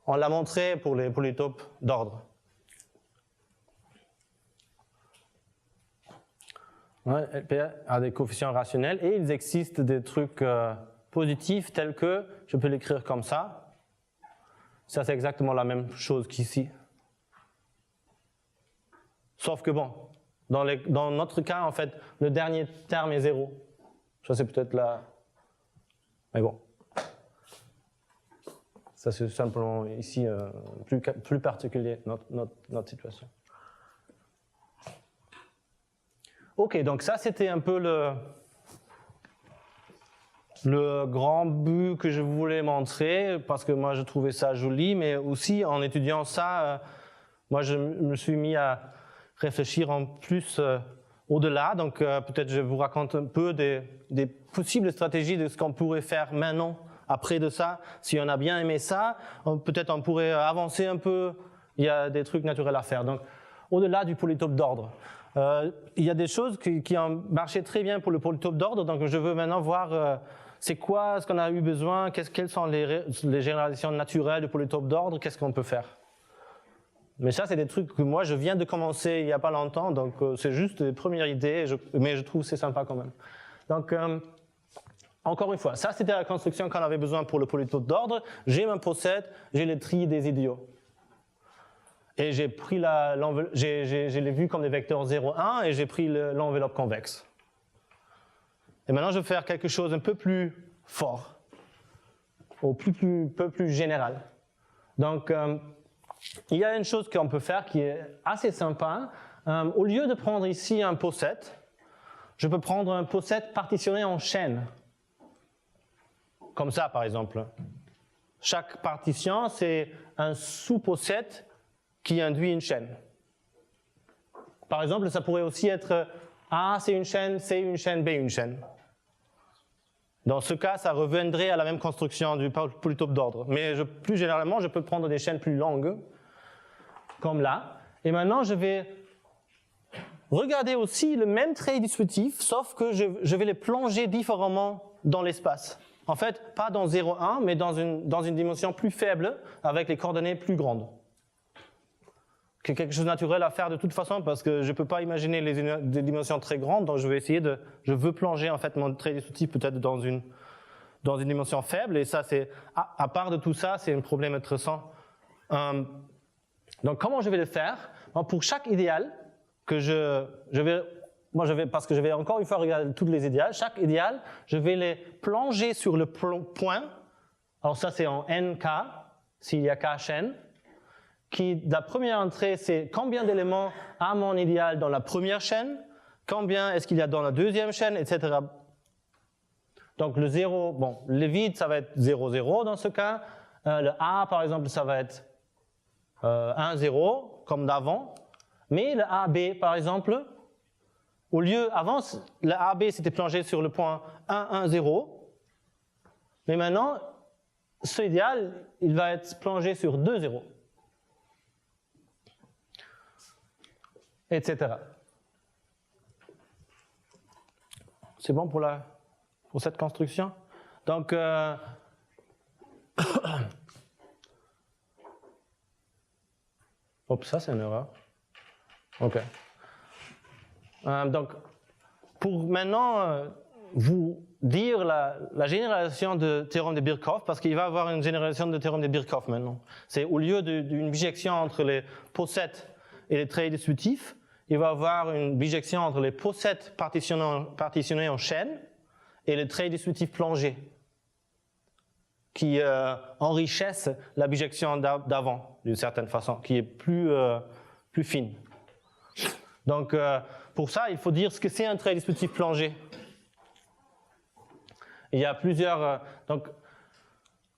on l'a montré pour les polytopes d'ordre. Ouais, LP a des coefficients rationnels et il existe des trucs positifs tels que, je peux l'écrire comme ça. Ça, c'est exactement la même chose qu'ici. Sauf que bon, dans notre cas, en fait, le dernier terme est 0. Ça, c'est peut-être la... Mais bon. Ça, c'est simplement ici plus particulier, notre situation. Ok, donc ça, c'était un peu le grand but que je voulais montrer, parce que moi, je trouvais ça joli, mais aussi, en étudiant ça, moi, je me suis mis à réfléchir en plus au-delà. Donc, peut-être je vous raconte un peu des possibles stratégies de ce qu'on pourrait faire maintenant, après de ça. Si on a bien aimé ça, peut-être on pourrait avancer un peu. Il y a des trucs naturels à faire. Donc, au-delà du polytope d'ordre. Il y a des choses qui ont marché très bien pour le polytope d'ordre. Donc, je veux maintenant voir c'est quoi ce qu'on a eu besoin, quelles sont les généralisations naturelles du polytope d'ordre, qu'est-ce qu'on peut faire. Mais ça, c'est des trucs que moi, je viens de commencer il n'y a pas longtemps, donc c'est juste des premières idées, mais je trouve que c'est sympa quand même. Donc, encore une fois, ça, c'était la construction qu'on avait besoin pour le polytope d'ordre. J'ai mon possède, j'ai le tri des idiots. Et j'ai pris je l'ai vu comme des vecteurs 0, 1, et j'ai pris l'enveloppe convexe. Et maintenant, je vais faire quelque chose un peu plus fort, un peu plus général. Donc, il y a une chose qu'on peut faire qui est assez sympa. Au lieu de prendre ici un possède, je peux prendre un possède partitionné en chaînes. Comme ça, par exemple. Chaque partition, c'est un sous-possède qui induit une chaîne. Par exemple, ça pourrait aussi être A, c'est une chaîne, C, une chaîne, B, une chaîne. Dans ce cas, ça reviendrait à la même construction du polytope d'ordre. Mais plus généralement, je peux prendre des chaînes plus longues, comme là. Et maintenant, je vais regarder aussi le même trait distributif, sauf que je vais les plonger différemment dans l'espace. En fait, pas dans 0, 1, mais dans une dimension plus faible, avec les coordonnées plus grandes. C'est quelque chose de naturel à faire de toute façon, parce que je ne peux pas imaginer des dimensions très grandes, donc je vais essayer je veux plonger en fait mon trait distributif peut-être dans une dimension faible, et ça c'est, à part de tout ça, c'est un problème intéressant. Donc comment je vais le faire? Bon, pour chaque idéal, parce que je vais encore une fois regarder tous les idéales, chaque idéal, je vais les plonger sur le point, alors ça c'est en nk, s'il y a k chaînes, qui, la première entrée, c'est combien d'éléments a mon idéal dans la première chaîne, combien est-ce qu'il y a dans la deuxième chaîne, etc. Donc le 0, bon, le vide, ça va être 0, 0 dans ce cas. Le A, par exemple, ça va être 1, 0, comme d'avant. Mais le AB, par exemple, au lieu, avant, le AB s'était plongé sur le point 1, 1, 0. Mais maintenant, ce idéal, il va être plongé sur 2, 0. Etc. C'est bon pour cette construction? Donc, oups, ça c'est une erreur. Ok. Donc, pour maintenant vous dire la généralisation de théorème de Birkhoff, parce qu'il va y avoir une généralisation de théorème de Birkhoff maintenant. C'est au lieu d'une bijection entre les possets et les traits distributifs, il va y avoir une bijection entre les possets partitionnés en chaîne et les traits distributifs plongés, qui enrichissent la bijection d'avant, d'une certaine façon, qui est plus fine. Donc, pour ça, il faut dire ce que c'est un trait distributif plongé. Il y a plusieurs... donc,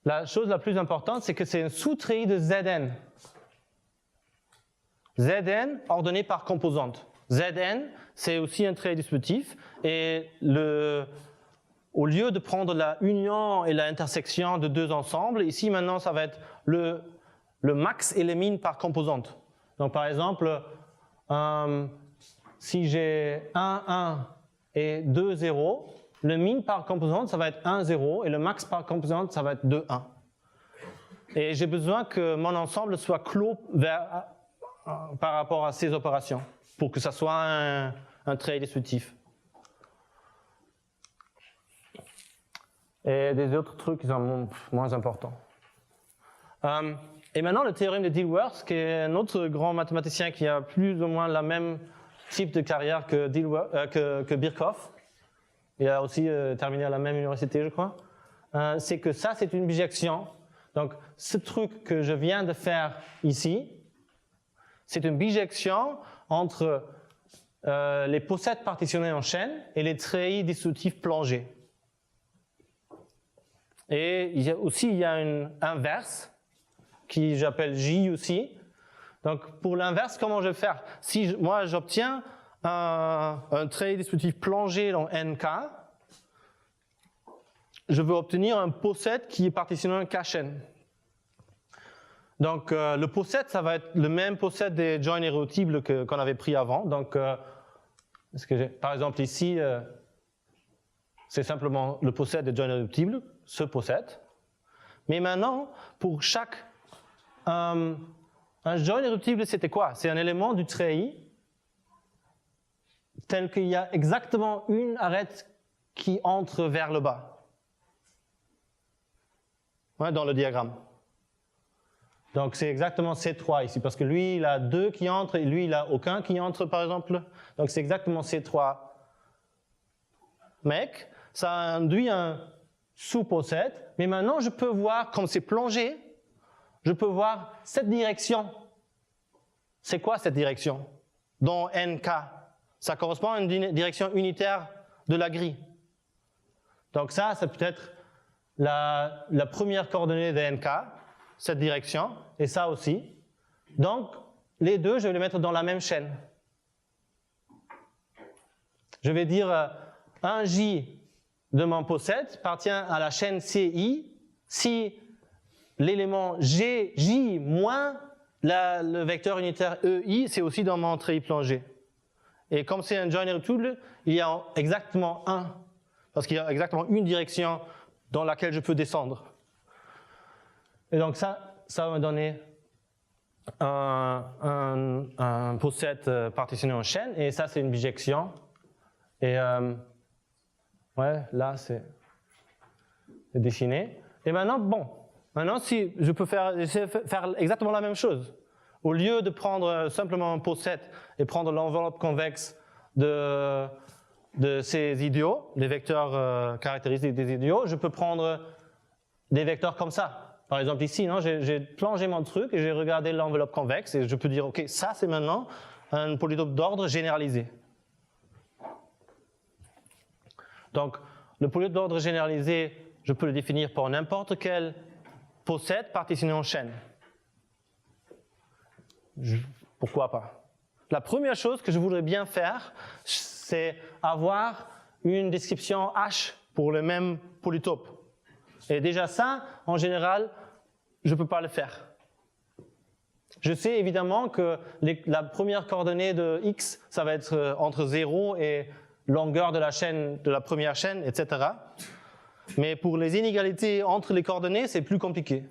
la chose la plus importante, c'est que c'est un sous-treillis de Zn. Zn ordonné par composante. Zn, c'est aussi un trait distributif, et au lieu de prendre la union et l'intersection de deux ensembles, ici maintenant ça va être le max et le min par composante. Donc par exemple, si j'ai 1, 1 et 2, 0, le min par composante ça va être 1, 0, et le max par composante ça va être 2, 1. Et j'ai besoin que mon ensemble soit clos par rapport à ces opérations, pour que ça soit un trait distributif. Et des autres trucs qui sont moins importants. Et maintenant, le théorème de Dilworth, qui est un autre grand mathématicien qui a plus ou moins le même type de carrière que Birkhoff. Il a aussi terminé à la même université, je crois. C'est que ça, c'est une bijection. Donc, ce truc que je viens de faire ici, c'est une bijection entre les possets partitionnés en chaîne et les treillis distributifs plongés. Et il y a une inverse, qui j'appelle J aussi. Donc pour l'inverse, comment je vais faire? Si moi j'obtiens un treillis distributif plongé dans NK, je veux obtenir un posset qui est partitionné en K chaîne. Donc le posset, ça va être le même posset des joins irréductibles qu'on avait pris avant. Donc par exemple ici, c'est simplement le posset des joins irréductibles, ce posset. Mais maintenant, pour chaque un joint irréductible, c'était quoi? C'est un élément du treillis tel qu'il y a exactement une arête qui entre vers le bas, ouais, dans le diagramme. Donc c'est exactement C3 ici, parce que lui il a 2 qui entrent et lui il a aucun qui entre par exemple. Donc c'est exactement C3 mecs. Ça induit un sous-posset, mais maintenant je peux voir, comme c'est plongé, je peux voir cette direction. C'est quoi cette direction? Dans NK. Ça correspond à une direction unitaire de la grille. Donc ça, c'est peut-être la première coordonnée de NK, cette direction, et ça aussi. Donc, les deux, je vais les mettre dans la même chaîne. Je vais dire un J de mon posset appartient à la chaîne CI si l'élément J moins le vecteur unitaire EI, c'est aussi dans mon treillis plongé. Et comme c'est un join irréductible, il y a exactement un, parce qu'il y a exactement une direction dans laquelle je peux descendre. Et donc ça va me donner un poset partitionné en chaîne, et ça c'est une bijection. Et ouais, là c'est dessiné. Et maintenant, maintenant si je peux faire exactement la même chose. Au lieu de prendre simplement un poset et prendre l'enveloppe convexe de ces idiots, les vecteurs caractéristiques des idiots, je peux prendre des vecteurs comme ça. Par exemple ici, j'ai plongé mon truc et j'ai regardé l'enveloppe convexe et je peux dire, ok, ça c'est maintenant un polytope d'ordre généralisé. Donc, le polytope d'ordre généralisé, je peux le définir pour n'importe quel poset partitionné en chaîne. Pourquoi pas? La première chose que je voudrais bien faire, c'est avoir une description H pour le même polytope. Et déjà ça, en général, je ne peux pas le faire. Je sais évidemment que la première coordonnée de x, ça va être entre 0 et longueur de la chaîne, de la première chaîne, etc. Mais pour les inégalités entre les coordonnées, c'est plus compliqué.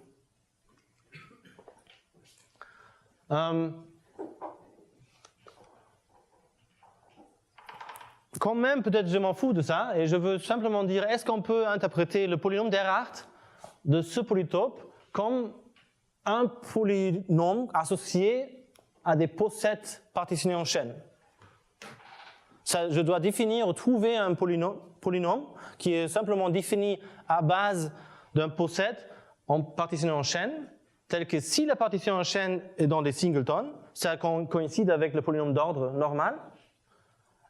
Quand même, peut-être je m'en fous de ça, et je veux simplement dire, est-ce qu'on peut interpréter le polynôme d'Erhardt de ce polytope comme un polynôme associé à des posets partitionnés en chaîne? Ça, je dois définir ou trouver un polynôme qui est simplement défini à base d'un poset partitionné en chaîne, tel que si la partition en chaîne est dans des singletons, ça coïncide avec le polynôme d'ordre normal.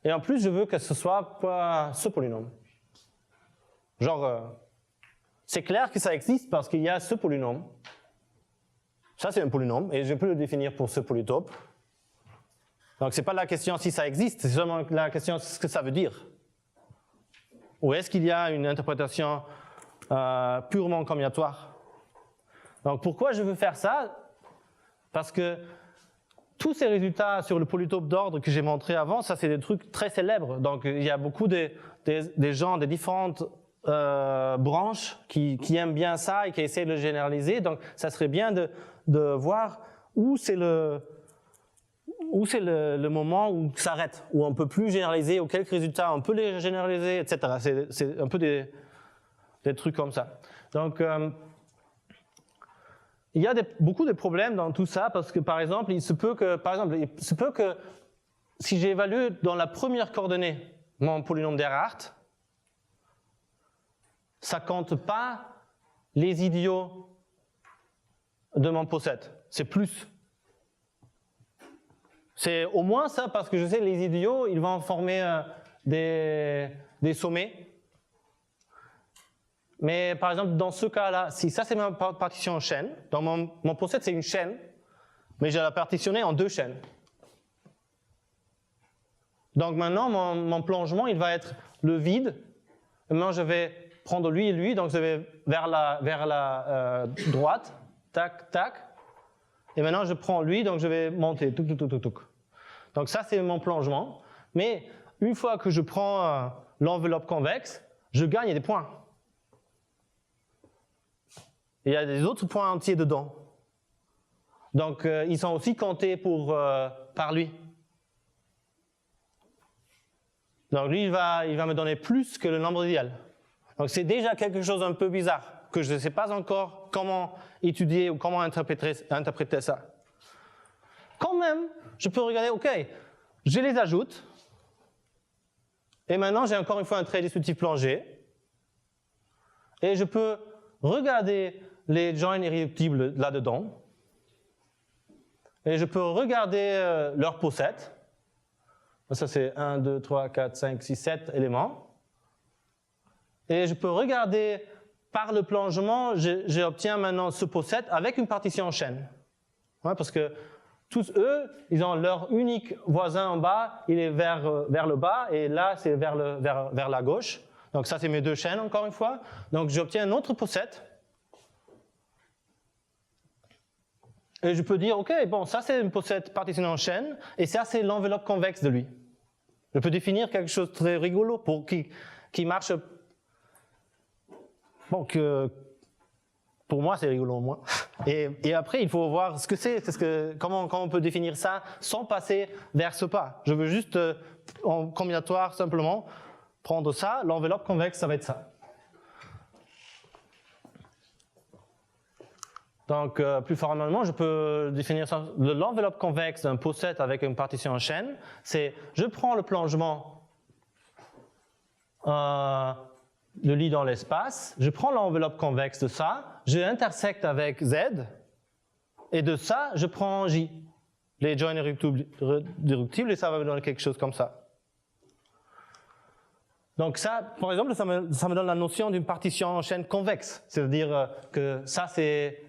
Et en plus, je veux que ce soit pas ce polynôme. Genre, c'est clair que ça existe parce qu'il y a ce polynôme. Ça, c'est un polynôme, et je peux le définir pour ce polytope. Donc, ce n'est pas la question si ça existe, c'est seulement la question ce que ça veut dire. Ou est-ce qu'il y a une interprétation purement combinatoire? Donc, pourquoi je veux faire ça? Parce que tous ces résultats sur le polytope d'ordre que j'ai montré avant, ça c'est des trucs très célèbres. Donc il y a beaucoup des gens des différentes branches qui aiment bien ça et qui essaient de le généraliser. Donc ça serait bien de voir où c'est le moment où ça s'arrête, où on ne peut plus généraliser, ou quelques résultats on peut les généraliser, etc. C'est un peu des trucs comme ça. Donc il y a beaucoup de problèmes dans tout ça parce que, par exemple, il se peut que si j'évalue dans la première coordonnée mon polynôme d'Erhardt, ça ne compte pas les idiots de mon poset. C'est plus. C'est au moins ça parce que je sais que les idiots, ils vont former des sommets. Mais par exemple, dans ce cas-là, si ça c'est ma partition en chaîne, donc mon poset c'est une chaîne, mais je l'ai partitionné en deux chaînes. Donc maintenant, mon plongement, il va être le vide. Maintenant, je vais prendre lui et lui, donc je vais vers la droite, tac, tac. Et maintenant, je prends lui, donc je vais monter, touc, touc, touc, touc, touc. Donc ça, c'est mon plongement. Mais une fois que je prends l'enveloppe convexe, je gagne des points. Il y a des autres points entiers dedans. Donc, ils sont aussi comptés par lui. Donc, lui, il va me donner plus que le nombre idéal. Donc, c'est déjà quelque chose un peu bizarre, que je ne sais pas encore comment étudier ou comment interpréter ça. Quand même, je peux regarder, ok, je les ajoute. Et maintenant, j'ai encore une fois un trait distributif plongé. Et je peux regarder les joins irréductibles là-dedans. Et je peux regarder leur poset. Ça, c'est 1, 2, 3, 4, 5, 6, 7 éléments. Et je peux regarder par le plongement, j'obtiens maintenant ce poset avec une partition en chaîne. Ouais, parce que tous eux, ils ont leur unique voisin en bas, il est vers le bas, et là, c'est vers la gauche. Donc ça, c'est mes deux chaînes, encore une fois. Donc j'obtiens un autre poset. Et je peux dire, OK, bon, ça c'est une pochette partitionnée en chaîne, et ça c'est l'enveloppe convexe de lui. Je peux définir quelque chose de très rigolo pour qui marche. Bon, pour moi c'est rigolo, moi. Et après, il faut voir ce que c'est, comment on peut définir ça sans passer vers ce pas. Je veux juste, en combinatoire, simplement, prendre ça, l'enveloppe convexe, ça va être ça. Donc, plus formellement, je peux définir ça. L'enveloppe convexe d'un poset avec une partition en chaîne, c'est je prends le plongement, le lit dans l'espace, je prends l'enveloppe convexe de ça, je intersecte avec Z, et de ça, je prends J, les joins irréductibles, et ça va me donner quelque chose comme ça. Donc ça, par exemple, ça me donne la notion d'une partition en chaîne convexe, c'est-à-dire que ça c'est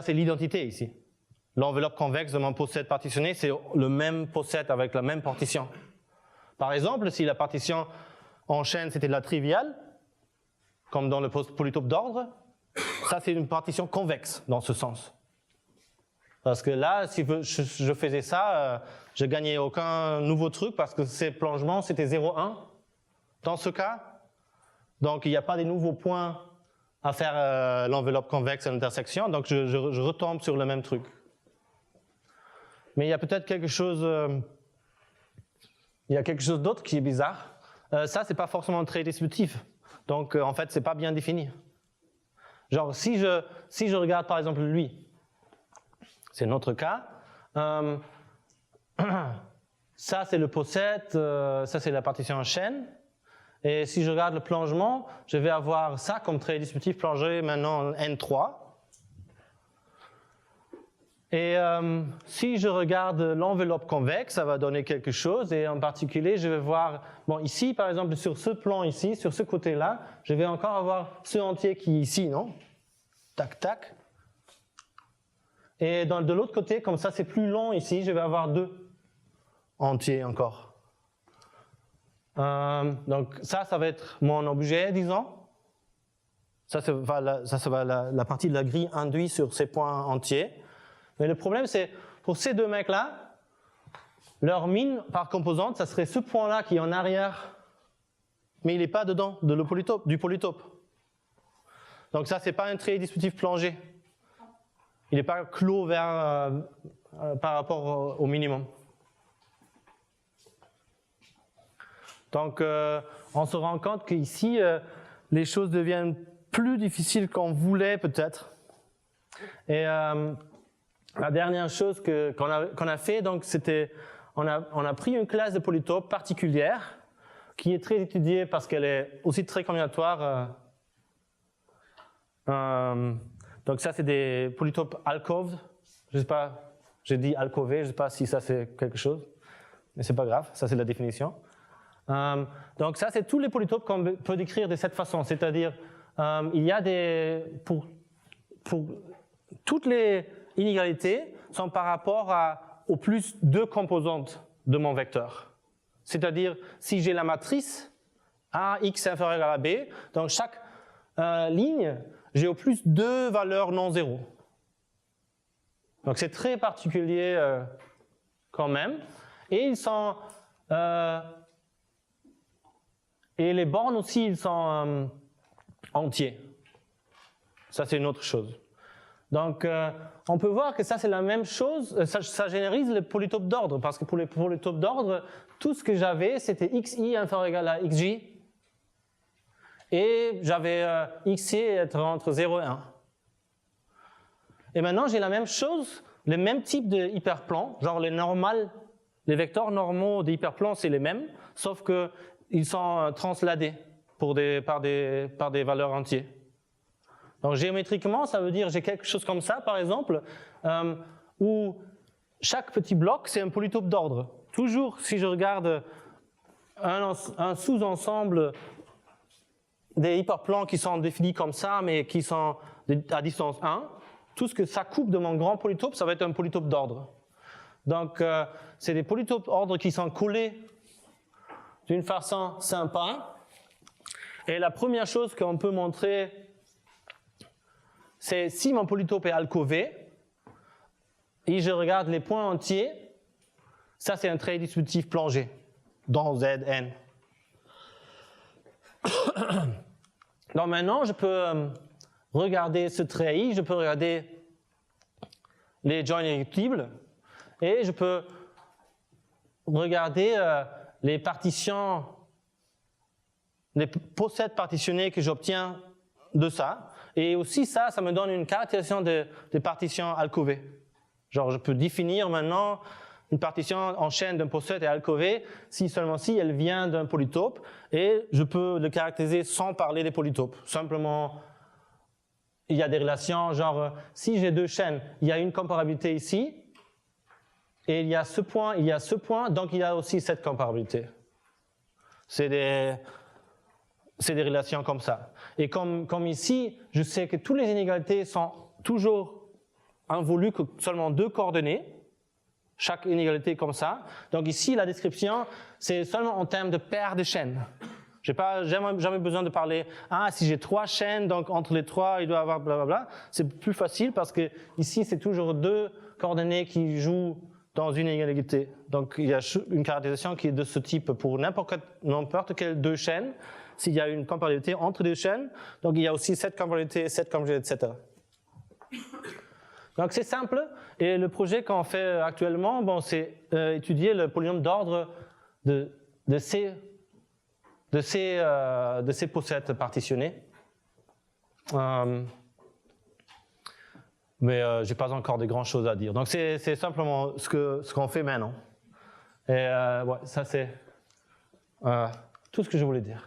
l'identité ici. L'enveloppe convexe de mon poset partitionné, c'est le même poset avec la même partition. Par exemple, si la partition en chaîne c'était de la triviale, comme dans le polytope d'ordre, ça c'est une partition convexe dans ce sens. Parce que là, si je faisais ça, je gagnais aucun nouveau truc parce que ces plongements c'était 0,1 dans ce cas. Donc il n'y a pas de nouveaux points à faire l'enveloppe convexe à l'intersection, donc je retombe sur le même truc. Mais il y a peut-être quelque chose, d'autre qui est bizarre. Ça, c'est pas forcément très distributif. Donc, en fait, c'est pas bien défini. Genre, si je regarde par exemple lui, c'est notre cas. Ça, c'est le poset, ça, c'est la partition en chaîne. Et si je regarde le plongement, je vais avoir ça comme trait distributif plongé maintenant en N3. Et si je regarde l'enveloppe convexe, ça va donner quelque chose. Et en particulier, je vais voir, bon ici par exemple, sur ce plan ici, sur ce côté-là, je vais encore avoir ce entier qui est ici, non? Tac, tac. Et de l'autre côté, comme ça c'est plus long ici, je vais avoir 2 entiers encore. Donc ça va être mon objet, disons. Ça va la partie de la grille induite sur ces points entiers. Mais le problème, c'est pour ces deux mecs-là, leur mine par composante, ça serait ce point-là qui est en arrière, mais il n'est pas dedans du polytope. Donc ça, c'est pas un trait distributif plongé. Il n'est pas clos par rapport au minimum. Donc, on se rend compte qu'ici, les choses deviennent plus difficiles qu'on voulait peut-être. Et la dernière chose qu'on a fait, donc, c'était, on a pris une classe de polytopes particulière qui est très étudiée parce qu'elle est aussi très combinatoire. Donc ça, c'est des polytopes alcoves. Je sais pas, j'ai dit alcové, je ne sais pas si ça c'est quelque chose, mais c'est pas grave, ça c'est la définition. Donc ça, c'est tous les polytopes qu'on peut décrire de cette façon, c'est-à-dire il y a pour toutes les inégalités sont par rapport aux plus 2 composantes de mon vecteur. C'est-à-dire si j'ai la matrice AX inférieur à la B, donc chaque ligne, j'ai au plus 2 valeurs non zéro. Donc c'est très particulier quand même. Et ils sont et les bornes aussi, ils sont entiers. Ça, c'est une autre chose. Donc, on peut voir que ça, c'est la même chose. Ça généralise les polytopes d'ordre, parce que pour les polytopes d'ordre, tout ce que j'avais, c'était xi inférieur ou égal à xj. Et j'avais xi être entre 0 et 1. Et maintenant, j'ai la même chose, le même type de hyperplans, genre les vecteurs normaux des hyperplans, c'est les mêmes, sauf que ils sont transladés par des valeurs entières. Donc géométriquement, ça veut dire j'ai quelque chose comme ça, par exemple, où chaque petit bloc, c'est un polytope d'ordre. Toujours, si je regarde un sous-ensemble des hyperplans qui sont définis comme ça, mais qui sont à distance 1, tout ce que ça coupe de mon grand polytope, ça va être un polytope d'ordre. Donc, c'est des polytopes d'ordre qui sont collés d'une façon sympa. Et la première chose qu'on peut montrer c'est si mon polytope est alcové, et je regarde les points entiers, ça c'est un trait distributif plongé dans Zn. Donc maintenant, je peux regarder ce trait I, je peux regarder les joins irréductibles, et je peux regarder les partitions, les possèdes partitionnés que j'obtiens de ça. Et aussi ça me donne une caractérisation des partitions alcovées. Genre je peux définir maintenant une partition en chaîne d'un possède et alcové si seulement si elle vient d'un polytope, et je peux le caractériser sans parler des polytopes. Simplement, il y a des relations, genre si j'ai deux chaînes, il y a une comparabilité ici, et il y a ce point, donc il y a aussi cette comparabilité. C'est des relations comme ça. Et comme ici, je sais que toutes les inégalités sont toujours involues que seulement deux coordonnées, chaque inégalité comme ça. Donc ici, la description, c'est seulement en termes de paires de chaînes. J'ai jamais besoin de parler, si j'ai trois chaînes, donc entre les trois, il doit y avoir blablabla. C'est plus facile parce que ici, c'est toujours deux coordonnées qui jouent dans une inégalité. Donc il y a une caractérisation qui est de ce type pour n'importe quelle deux chaînes. S'il y a une comparabilité entre deux chaînes, donc il y a aussi cette comparabilité, etc. Donc c'est simple, et le projet qu'on fait actuellement, bon, c'est étudier le polynôme d'ordre de ces possèdes partitionnés. Mais j'ai pas encore de grand chose à dire. Donc c'est simplement ce qu'on fait maintenant. Et ouais, ça c'est tout ce que je voulais dire.